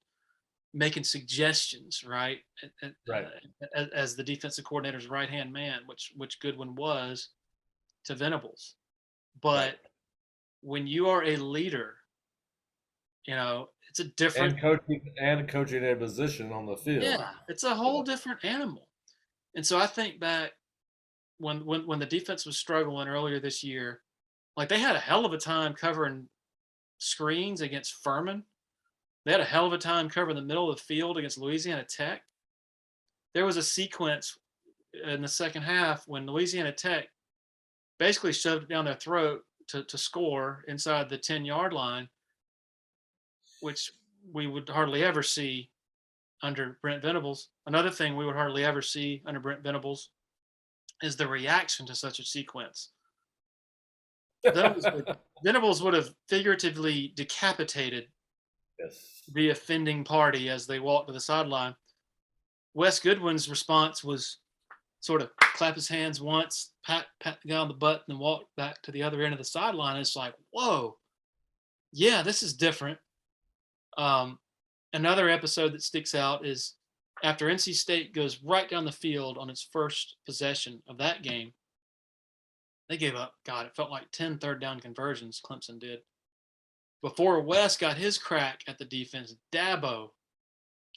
making suggestions, right? Right. As the defensive coordinator's right-hand man, which Goodwin was to Venables. But Right. when you are a leader, it's a different And coaching a position on the field. Yeah, it's a whole different animal. And so I think back when the defense was struggling earlier this year, like they had a hell of a time covering screens against Furman. They had a hell of a time covering the middle of the field against Louisiana Tech. There was a sequence in the second half when Louisiana Tech basically shoved it down their throat to score inside the 10-yard line, which we would hardly ever see under Brent Venables. Another thing we would hardly ever see under Brent Venables is the reaction to such a sequence. Venables would have figuratively decapitated the offending party as they walked to the sideline. Wes Goodwin's response was sort of clap his hands once, pat the guy on the butt, and then walk back to the other end of the sideline. It's like, whoa, yeah, this is different. Another episode that sticks out is after NC State goes right down the field on its first possession of that game. They gave up, God, it felt like 10 third down conversions, Clemson did. Before Wes got his crack at the defense, Dabo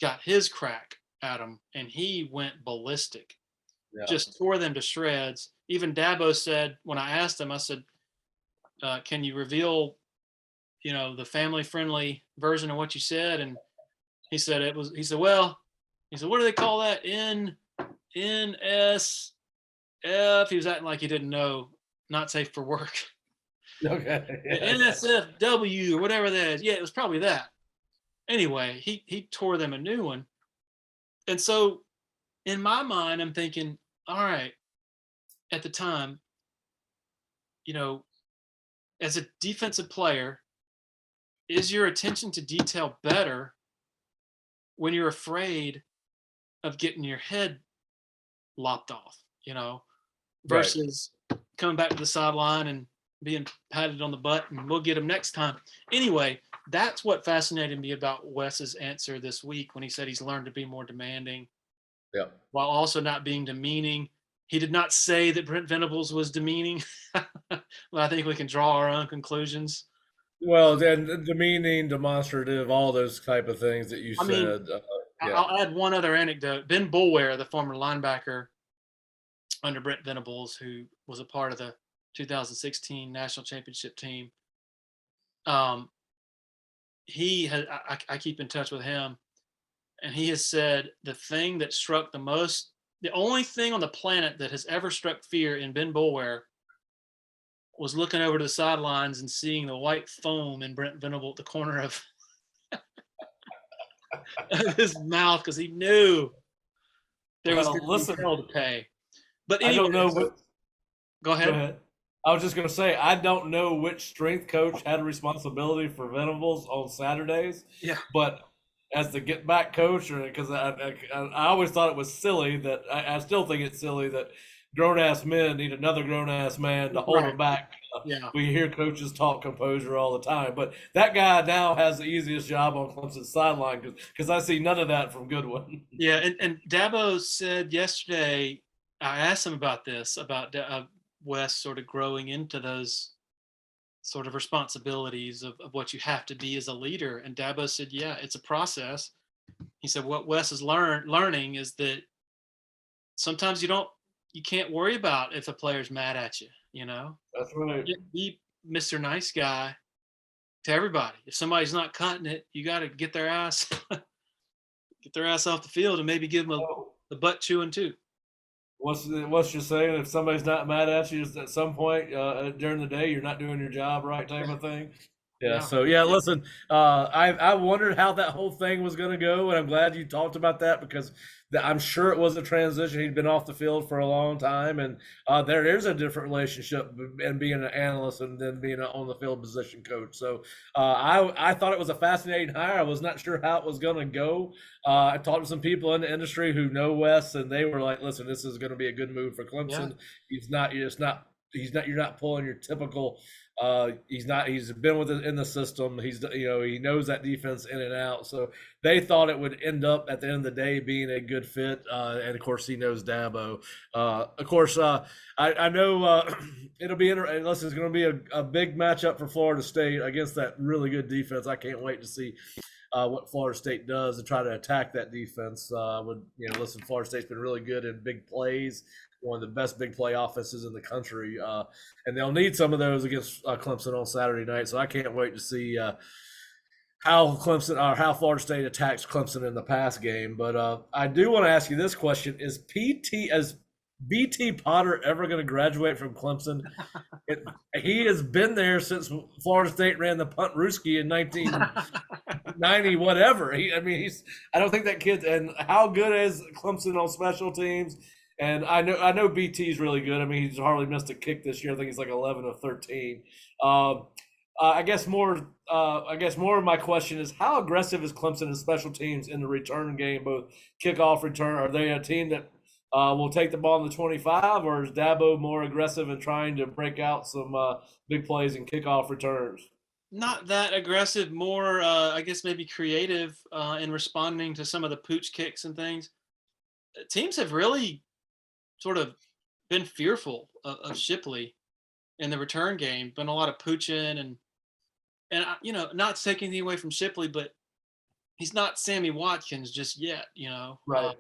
got his crack at him, and he went ballistic. Yeah. Just tore them to shreds. Even Dabo said, when I asked him, I said, can you reveal, the family-friendly version of what you said? And he said, what do they call that? NSF. He was acting like he didn't know, not safe for work. Okay. Yeah. NSFW or whatever that is. Yeah, it was probably that. Anyway, he tore them a new one. And so in my mind, I'm thinking, all right, at the time, as a defensive player, is your attention to detail better when you're afraid of getting your head lopped off, versus coming back to the sideline and being patted on the butt and we'll get him next time. Anyway, that's what fascinated me about Wes's answer this week when he said he's learned to be more demanding, while also not being demeaning. He did not say that Brent Venables was demeaning. Well, I think we can draw our own conclusions. Well, then demeaning, demonstrative, all those type of things that you said. I'll add one other anecdote. Ben Boulware, the former linebacker under Brent Venables, who was a part of the 2016 national championship team. I keep in touch with him, and he has said the thing that struck the only thing on the planet that has ever struck fear in Ben Boulware was looking over to the sidelines and seeing the white foam in Brent Venables at the corner of his mouth, because he knew there was hell to pay. But anyway, I don't know what. Go ahead. I was just going to say, I don't know which strength coach had a responsibility for Venables on Saturdays. Yeah. But as the get back coach, because I always thought it was silly that I still think it's silly that grown ass men need another grown ass man to hold them back. We hear coaches talk composure all the time, but that guy now has the easiest job on Clemson's sideline because I see none of that from Goodwin. Yeah, and Dabo said yesterday, I asked him about this, about Wes sort of growing into those sort of responsibilities of what you have to be as a leader. And Dabo said, yeah, it's a process. He said, what Wes is learning is that sometimes you can't worry about if a player's mad at you, you know, That's right. be Mr. Nice Guy to everybody. If somebody's not cutting it, you got to get their ass, get their ass off the field and maybe give them Oh, the butt chewing too. what's you saying? If somebody's not mad at you, at some point during the day, you're not doing your job right, type Yeah. of thing. Yeah. Yeah. So yeah, listen. I wondered how that whole thing was going to go, and I'm glad you talked about that because I'm sure it was a transition. He'd been off the field for a long time, and there's a different relationship and being an analyst and then being an on the field position coach. So I thought it was a fascinating hire. I was not sure how it was going to go. I talked to some people in the industry who know Wes, and they were like, "Listen, this is going to be a good move for Yeah. Clemson. He's not. It's not. He's not. You're not pulling your typical." He's not. He's been with it in the system. He knows that defense in and out. So they thought it would end up at the end of the day being a good fit. And of course, he knows Dabo. Of course, I know it'll be interesting. Listen, it's going to be a big matchup for Florida State against that really good defense. I can't wait to see what Florida State does to try to attack that defense. Listen, Florida State's been really good in big plays, one of the best big play offenses in the country, and they'll need some of those against Clemson on Saturday night. So I can't wait to see how Florida State attacks Clemson in the pass game. But I do want to ask you this question: Is BT Potter ever going to graduate from Clemson? He has been there since Florida State ran the punt Ruski in 1990, whatever. I don't think that kid. And how good is Clemson on special teams? And I know BT's really good. I mean, he's hardly missed a kick this year. I think he's like 11 of 13. I guess more. I guess more of my question is how aggressive is Clemson in special teams in the return game, both kickoff return? Are they a team that will take the ball in the 25, or is Dabo more aggressive in trying to break out some big plays and kickoff returns? Not that aggressive, more, I guess, maybe creative in responding to some of the pooch kicks and things. Teams have really sort of been fearful of Shipley in the return game. Been a lot of pooching and not taking anything away from Shipley, but he's not Sammy Watkins just yet. Right.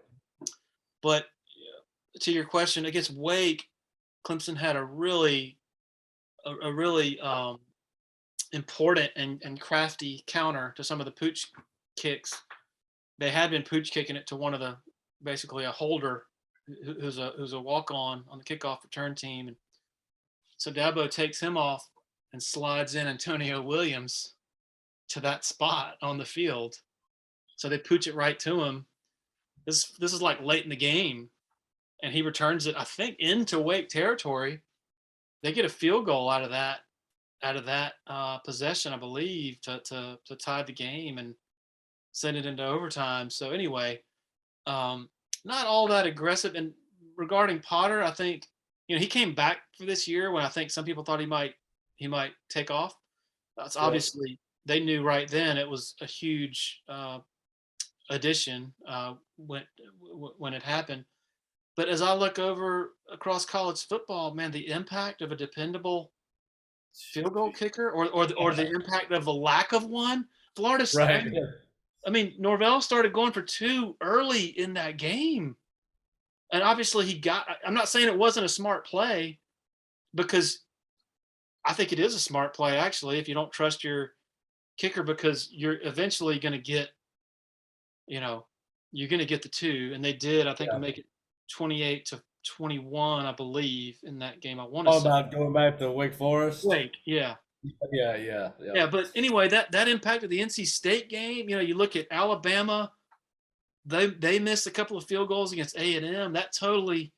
But to your question, against Wake, Clemson had a really important and crafty counter to some of the pooch kicks. They had been pooch kicking it to one of the basically a holder who's a walk on the kickoff return team, and so Dabo takes him off and slides in Antonio Williams to that spot on the field. So they pooch it right to him. This is like late in the game, and he returns it, I think, into Wake territory. They get a field goal out of that possession, I believe, to tie the game and send it into overtime. So anyway, not all that aggressive. And regarding Potter, I think he came back for this year when I think some people thought he might take off. That's obviously they knew right then it was a huge addition when it happened. But as I look over across college football, man, the impact of a dependable field goal kicker or the impact of a lack of one. Florida, Right. I mean, Norvell started going for two early in that game. And obviously I'm not saying it wasn't a smart play, because I think it is a smart play, actually, if you don't trust your kicker, because you're eventually going to get, you're going to get the two. And they did, I think, Yeah. make it 28-21, I believe, in that game. I want to All say. about going back to Wake Forest. Wake, yeah. Yeah. But anyway, that impacted the NC State game. You look at Alabama; they missed a couple of field goals against A&M. That totally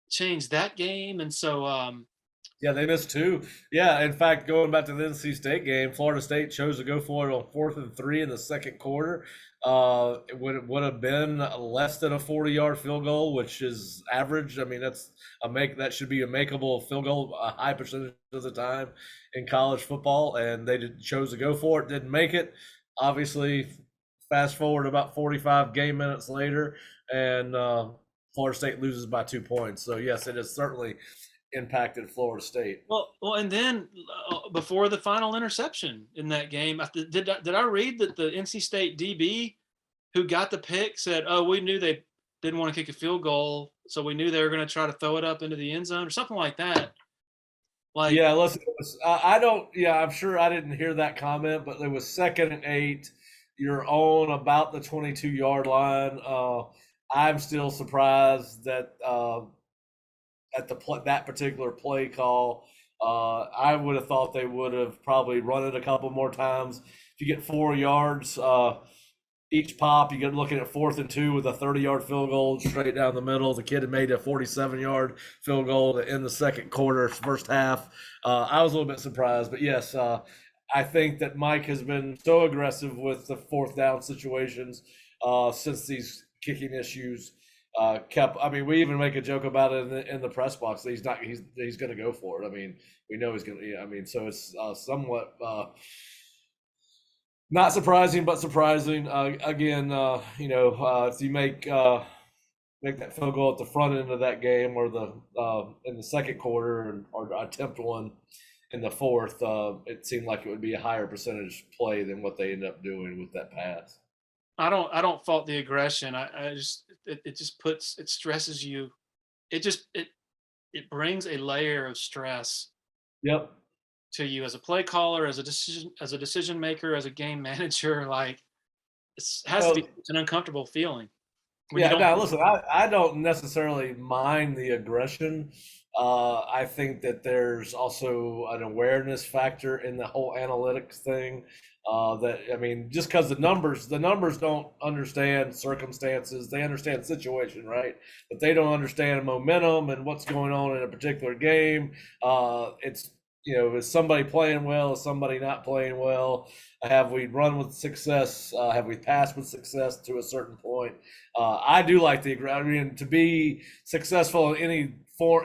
changed that game, and so Yeah, they missed two. Yeah, in fact, going back to the NC State game, Florida State chose to go for it on 4th and 3 in the second quarter. It would have been less than a 40-yard field goal, which is average. I mean, that should be a makeable field goal a high percentage of the time in college football, and they chose to go for it. Didn't make it. Obviously, fast forward about 45 game minutes later, and Florida State loses by 2 points. So yes, it is certainly impacted Florida State. Well, and then before the final interception in that game, did I read that the NC State DB who got the pick said, "Oh, we knew they didn't want to kick a field goal, so we knew they were going to try to throw it up into the end zone," or something like that. Like, Yeah, listen, I don't. Yeah, I'm sure I didn't hear that comment, but it was 2nd and 8. You're on about the 22-yard line. I'm still surprised that at that particular play call. I would have thought they would have probably run it a couple more times. If you get 4 yards each pop, you get looking at 4th and 2 with a 30-yard field goal straight down the middle. The kid had made a 47-yard field goal in the second quarter, first half. I was a little bit surprised, but yes, I think that Mike has been so aggressive with the 4th down situations since these kicking issues kept. I mean, we even make a joke about it in the press box that he's going to go for it. I mean, we know he's going to. I mean, so it's somewhat not surprising, but surprising. Again, if you make that field goal at the front end of that game, or in the second quarter, or attempt one in the fourth, it seemed like it would be a higher percentage play than what they ended up doing with that pass. I don't fault the aggression. I just it stresses you. It brings a layer of stress Yep. to you as a play caller, as a decision maker, as a game manager. Like, it has to be an uncomfortable feeling. Yeah, now listen, I don't necessarily mind the aggression. I think that there's also an awareness factor in the whole analytics thing. That, I mean, just because the numbers don't understand circumstances, they understand situation, right? But they don't understand momentum and what's going on in a particular game. It's is somebody playing well? Is somebody not playing well? Have we run with success? Have we passed with success to a certain point? I do like I mean, to be successful in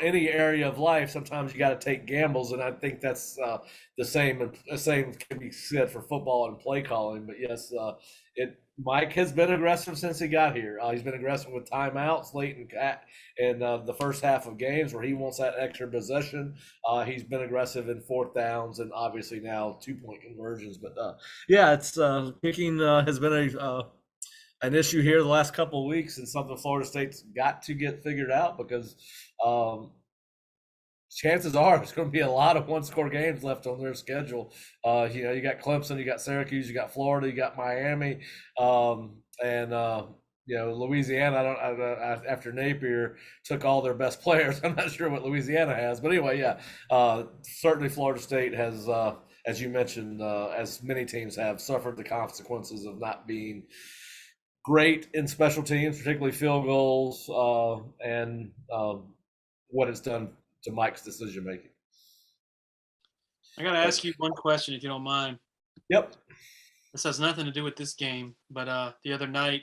any area of life, sometimes you got to take gambles, and I think that's the same. The same can be said for football and play calling. But yes, Mike has been aggressive since he got here. He's been aggressive with timeouts late in the first half of games where he wants that extra possession. He's been aggressive in 4th downs, and obviously now 2-point conversions. But yeah, it's kicking has been an issue here the last couple of weeks, and something Florida State's got to get figured out, because chances are there's going to be a lot of one-score games left on their schedule. You got Clemson, you got Syracuse, you got Florida, you got Miami, and Louisiana. After Napier took all their best players, I'm not sure what Louisiana has, but anyway, yeah, certainly Florida State has, as you mentioned, as many teams have, suffered the consequences of not being great in special teams, particularly field goals, and what it's done to Mike's decision making. I got to ask you one question, if you don't mind. Yep. This has nothing to do with this game, but the other night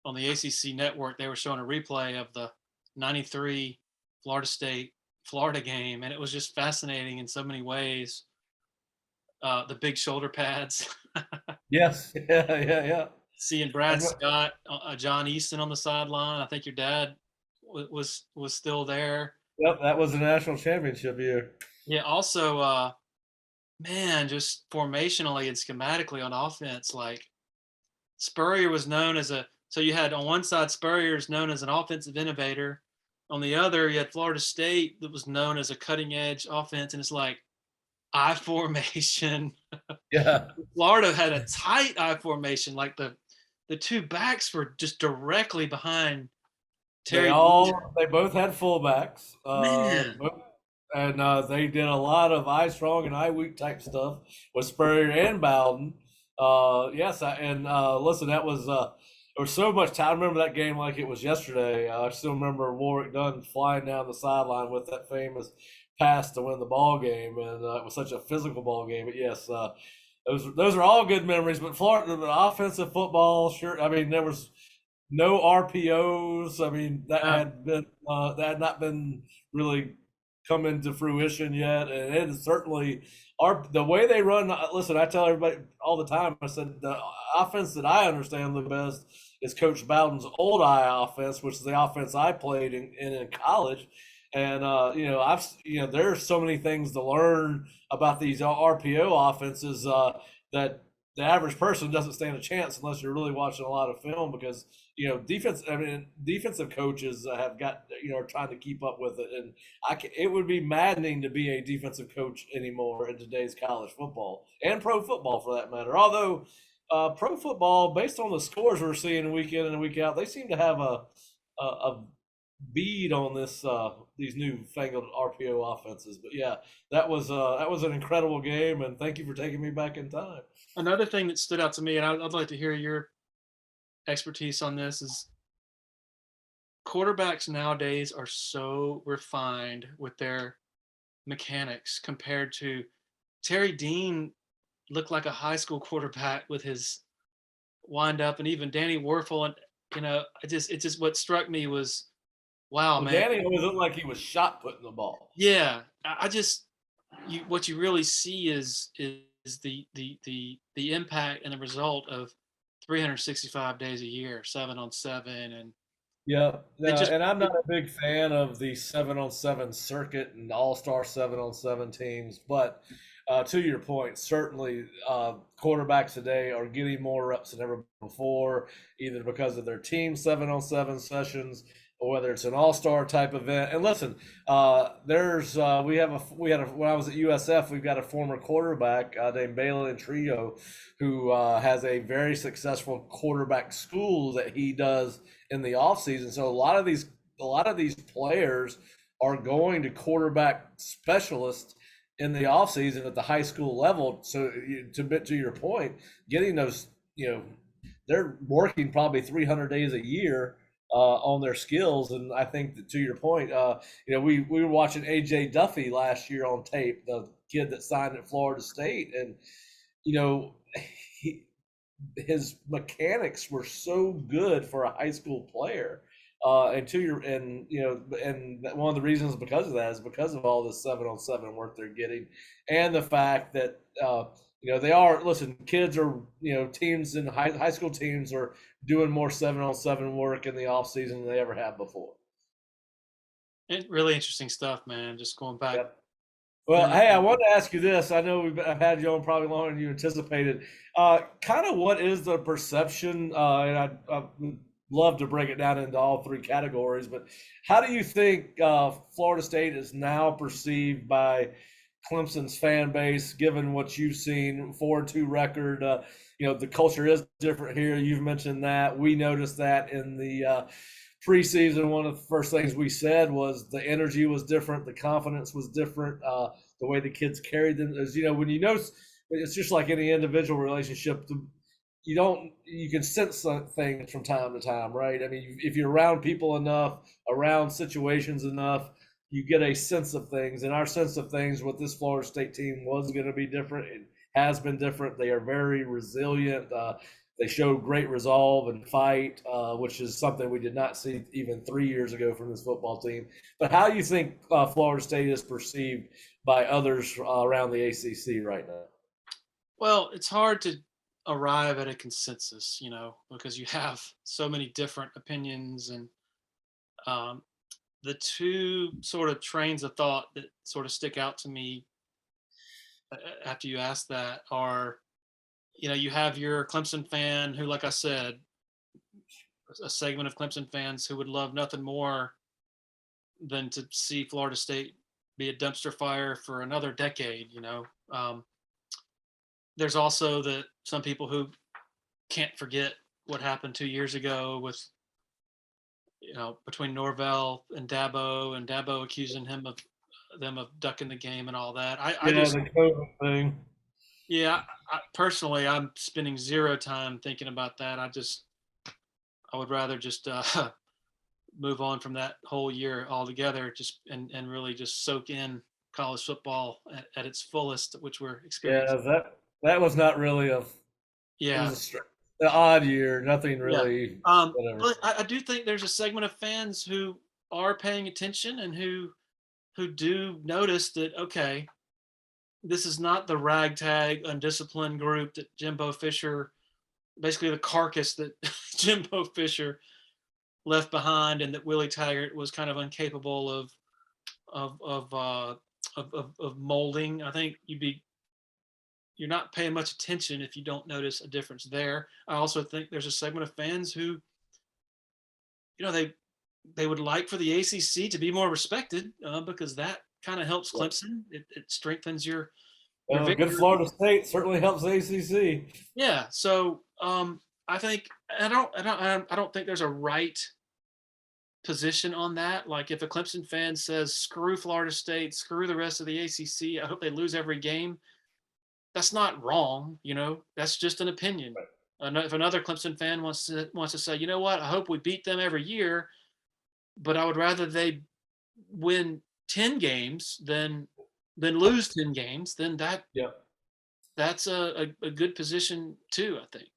on the ACC network, they were showing a replay of the '93 Florida State-Florida game, and it was just fascinating in so many ways. The big shoulder pads. Yes. Yeah. Seeing Brad Scott, John Easton on the sideline. I think your dad was still there. Yep, that was the national championship year. Yeah. Also, man, just formationally and schematically on offense, like, Spurrier was known as so you had on one side Spurrier's known as an offensive innovator. On the other, you had Florida State that was known as a cutting edge offense, and it's like I formation. Yeah. Florida had a tight I formation, like the two backs were just directly behind Terry. They both had fullbacks. Man. And they did a lot of eye strong and eye weak type stuff with Spurrier and Bowden. Listen, that was there was so much time. I remember that game like it was yesterday. I still remember Warwick Dunn flying down the sideline with that famous pass to win the ball game, and it was such a physical ball game. But yes, those are all good memories. But Florida, the offensive football, sure. I mean, there was no RPOs. I mean, that had not been really come into fruition yet, and it is certainly the way they run. Listen, I tell everybody all the time. I said the offense that I understand the best is Coach Bowden's old eye offense, which is the offense I played in college. And there's so many things to learn about these RPO offenses that the average person doesn't stand a chance unless you're really watching a lot of film, because defensive coaches have got are trying to keep up with it, and it would be maddening to be a defensive coach anymore in today's college football and pro football for that matter. Although pro football, based on the scores we're seeing week in and week out, they seem to have a bead on these new fangled RPO offenses. But yeah, that was an incredible game, and thank you for taking me back in time. Another thing that stood out to me, and I'd like to hear your expertise on this, is quarterbacks nowadays are so refined with their mechanics compared to Terry Dean looked like a high school quarterback with his wind up, and even Danny Werfel. And it just what struck me was, wow, Well, man. Danny always looked like he was shot putting the ball. Yeah, I just what you really see is the impact and the result of 365 days a year, 7-on-7, and Yeah, it just and I'm not a big fan of the 7-on-7 circuit and all-star 7-on-7 teams, but to your point, certainly quarterbacks today are getting more reps than ever before, either because of their team 7-on-7 sessions or whether it's an all-star type event. And listen, there's we had a when I was at USF, we've got a former quarterback named Balin Trio, who has a very successful quarterback school that he does in the offseason. So a lot of these players are going to quarterback specialists in the offseason at the high school level. So to your point, getting those, they're working probably 300 days a year on their skills. And I think that, to your point, we were watching AJ Duffy last year on tape, the kid that signed at Florida State, and you know he, his mechanics were so good for a high school player. And one of the reasons because of that is because of all this 7-on-7 work they're getting, and the fact that they are, listen, kids are, teams in high school teams are doing more 7-on-7 work in the off season than they ever have before. really interesting stuff, man. Just going back. Yep. Well, Many, hey, I wanted to ask you this. I know I've had you on probably longer than you anticipated. Kind of what is the perception? And I would love to break it down into all three categories, but how do you think Florida State is now perceived by Clemson's fan base, given what you've seen, 4-2 record? The culture is different here. You've mentioned that. We noticed that in the preseason. One of the first things we said was the energy was different, the confidence was different, the way the kids carried them. As when it's just like any individual relationship. You can sense things from time to time, right? I mean, if you're around people enough, around situations enough, you get a sense of things. And our sense of things with this Florida State team was going to be different. It has been different. They are very resilient. They show great resolve and fight, which is something we did not see even 3 years ago from this football team. But how do you think Florida State is perceived by others around the ACC right now? well, it's hard to arrive at a consensus, because you have so many different opinions, and um, the two sort of trains of thought that sort of stick out to me after you ask that are, you have your Clemson fan who, like I said, a segment of Clemson fans who would love nothing more than to see Florida State be a dumpster fire for another decade. There's also some people who can't forget what happened 2 years ago with, between Norvell and Dabo accusing them of ducking the game and all that. I Yeah, just, the COVID thing. yeah, personally, I'm spending zero time thinking about that. I would rather just move on from that whole year altogether, just and really just soak in college football at its fullest, which we're Yeah, experiencing. that was not really it was Yeah, an odd year. Nothing yeah. really, whatever. But I do think there's a segment of fans who are paying attention and who do notice that, okay, this is not the ragtag, undisciplined group that Jimbo Fisher, basically the carcass that Jimbo Fisher left behind, and that Willie Taggart was kind of incapable of of molding. I think you're not paying much attention if you don't notice a difference there. I also think there's a segment of fans who, they would like for the ACC to be more respected, because that kind of helps Clemson. It strengthens your Well, good victory. Florida State certainly helps the ACC. Yeah. So I think I don't think there's a right position on that. Like if a Clemson fan says screw Florida State, screw the rest of the ACC, I hope they lose every game. That's not wrong. That's just an opinion. Right. If another Clemson fan wants to say, you know what, I hope we beat them every year, but I would rather they win 10 games than lose 10 games, then Yep. that's a good position too, I think.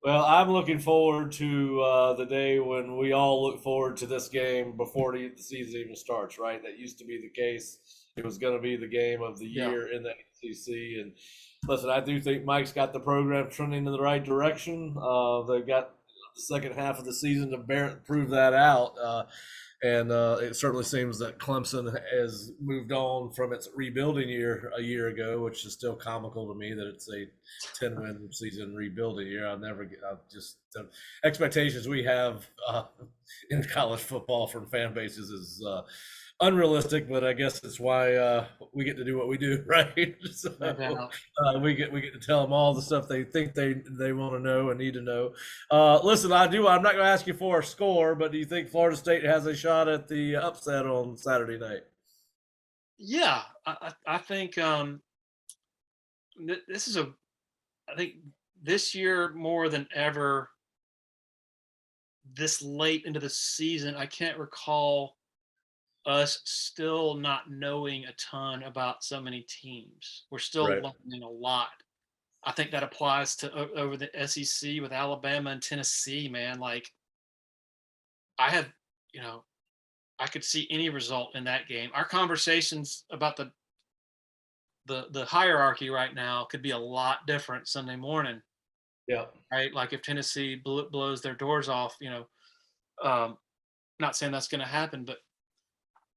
Well, I'm looking forward to the day when we all look forward to this game before the season even starts, right? That used to be the case. It was going to be the game of the Yeah. year in the ACC. And listen, I do think Mike's got the program trending in the right direction. They've got the second half of the season to prove that out. And it certainly seems that Clemson has moved on from its rebuilding year a year ago, which is still comical to me that it's a 10-win season rebuilding year. I'll just the expectations we have in college football from fan bases is unrealistic, but I guess it's why we get to do what we do, right? So No doubt. we get to tell them all the stuff they think they want to know and need to know. Listen, I'm not going to ask you for a score, but do you think Florida State has a shot at the upset on Saturday night? Yeah, I think this is I think this year more than ever, this late into the season, I can't recall us still not knowing a ton about so many teams. We're still Right. learning a lot. I think that applies to over the SEC with Alabama and Tennessee, man. Like I have, you know, I could see any result in that game. Our conversations about the hierarchy right now could be a lot different Sunday morning, Yeah. right? Like if Tennessee blows their doors off, um, not saying that's going to happen, but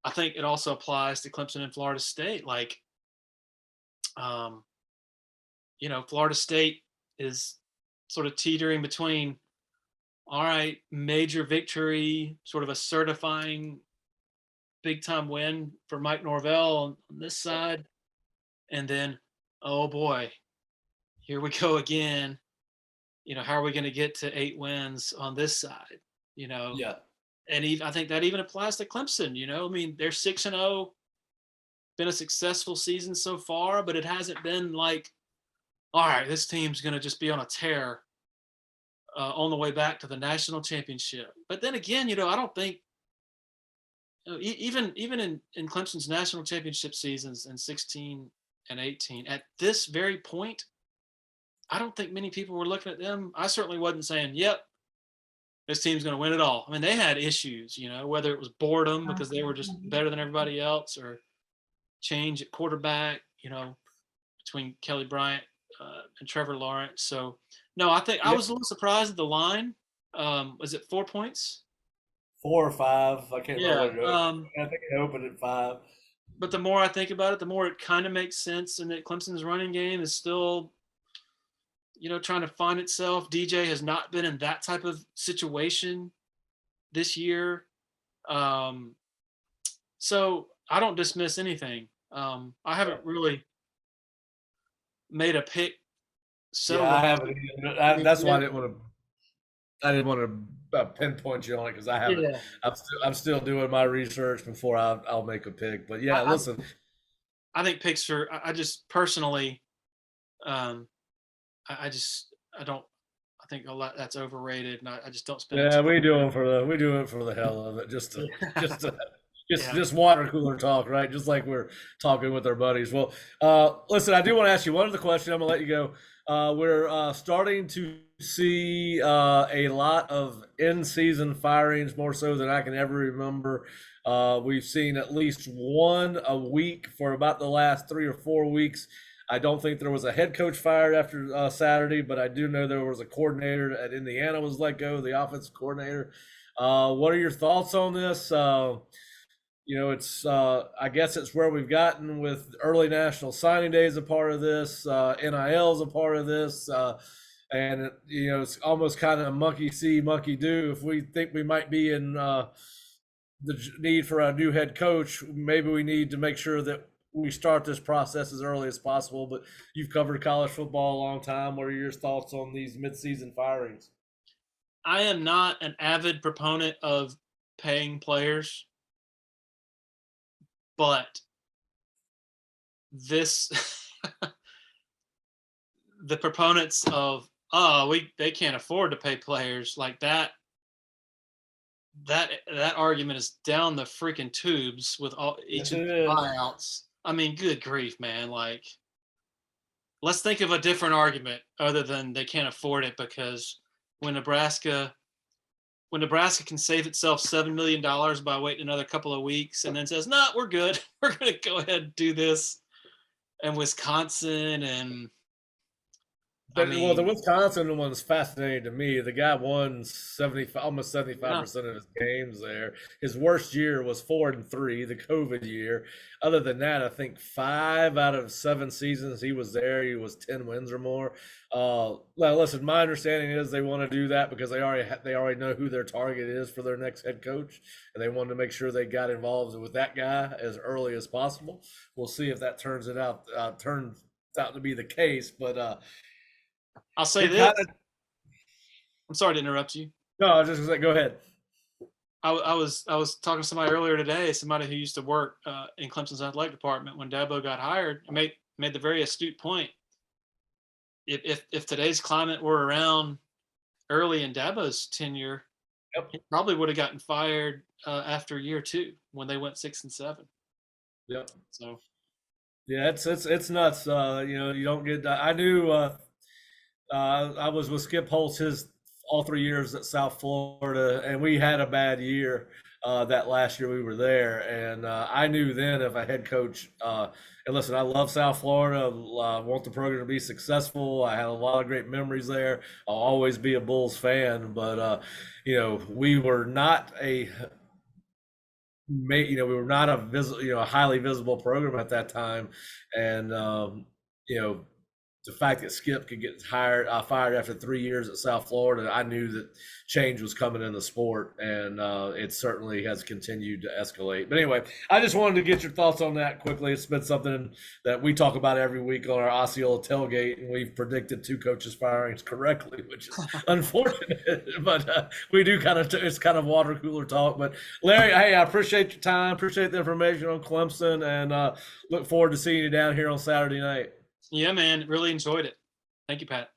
I think it also applies to Clemson and Florida State. Like, um, Florida State is sort of teetering between, all right, major victory, sort of a certifying big time win for Mike Norvell on this side, and then, oh boy, here we go again. How are we going to get to 8 wins on this side? Yeah. And I think that even applies to Clemson. I mean, they're 6-0, been a successful season so far, but it hasn't been like, all right, this team's going to just be on a tear on the way back to the national championship. But then again, I don't think even in Clemson's national championship seasons in 16 and 18, at this very point, I don't think many people were looking at them. I certainly wasn't saying, yep, this team's going to win it all. I mean, they had issues, whether it was boredom because they were just better than everybody else, or change at quarterback, between Kelly Bryant and Trevor Lawrence. So, no, I think I was a little surprised at the line. Was it 4 points? 4 or 5. I can't remember Yeah. what it opened. I think it opened at 5. But the more I think about it, the more it kind of makes sense. And that Clemson's running game is still, trying to find itself. DJ has not been in that type of situation this year. So I don't dismiss anything. I haven't really made a pick. So Yeah, I haven't either. That's why I didn't want to pinpoint you on it because I haven't. Yeah. I'm still doing my research before I'll make a pick. But yeah, listen. I think picks I just personally, I don't. I think a lot that's overrated, and I just don't spend. Yeah, we do it for the hell of it, just water cooler talk, right? Just like we're talking with our buddies. Well, listen, I do want to ask you one other question. I'm gonna let you go. We're starting to see a lot of in-season firings, more so than I can ever remember. We've seen at least one a week for about the last 3 or 4 weeks. I don't think there was a head coach fired after Saturday, but I do know there was a coordinator at Indiana was let go, the offensive coordinator. What are your thoughts on this? it's I guess it's where we've gotten with early national signing days a part of this, NIL is a part of this, and it's almost kind of monkey see, monkey do. If we think we might be in the need for a new head coach, maybe we need to make sure that we start this process as early as possible. But you've covered college football a long time. What are your thoughts on these midseason firings? I am not an avid proponent of paying players, but this the proponents of they can't afford to pay players like that argument is down the freaking tubes with all each of the buyouts. I mean, good grief, man. Like, let's think of a different argument other than they can't afford it, because when Nebraska can save itself $7 million by waiting another couple of weeks and then says, no, we're good. We're going to go ahead and do this. And Wisconsin and well, the Wisconsin one's fascinating to me. The guy won almost 75% of his games there. His worst year was 4-3, the COVID year. Other than that, I think 5 out of 7 seasons he was there, he was 10 wins or more. Listen, my understanding is they want to do that because they already know who their target is for their next head coach, and they wanted to make sure they got involved with that guy as early as possible. We'll see if that turns out to be the case, but. I'll say this. I'm sorry to interrupt you. No, I was just going to say, go ahead. I was talking to somebody earlier today, somebody who used to work in Clemson's athletic department when Dabo got hired. Made the very astute point. If today's climate were around early in Dabo's tenure, he probably would have gotten fired after year 2 when they went 6-7. Yep. So. Yeah, it's nuts. You don't get. I knew. I was with Skip Holtz all 3 years at South Florida, and we had a bad year that last year we were there. And I knew then if a head coach, and listen, I love South Florida. I want the program to be successful. I had a lot of great memories there. I'll always be a Bulls fan, but we were not a a highly visible program at that time, and the fact that Skip could get fired after 3 years at South Florida, I knew that change was coming in the sport, and it certainly has continued to escalate. But anyway, I just wanted to get your thoughts on that quickly. It's been something that we talk about every week on our Osceola tailgate, and we've predicted 2 coaches firings correctly, which is unfortunate. But we do it's kind of water cooler talk. But Larry, hey, I appreciate your time, appreciate the information on Clemson, and look forward to seeing you down here on Saturday night. Yeah, man, really enjoyed it. Thank you, Pat.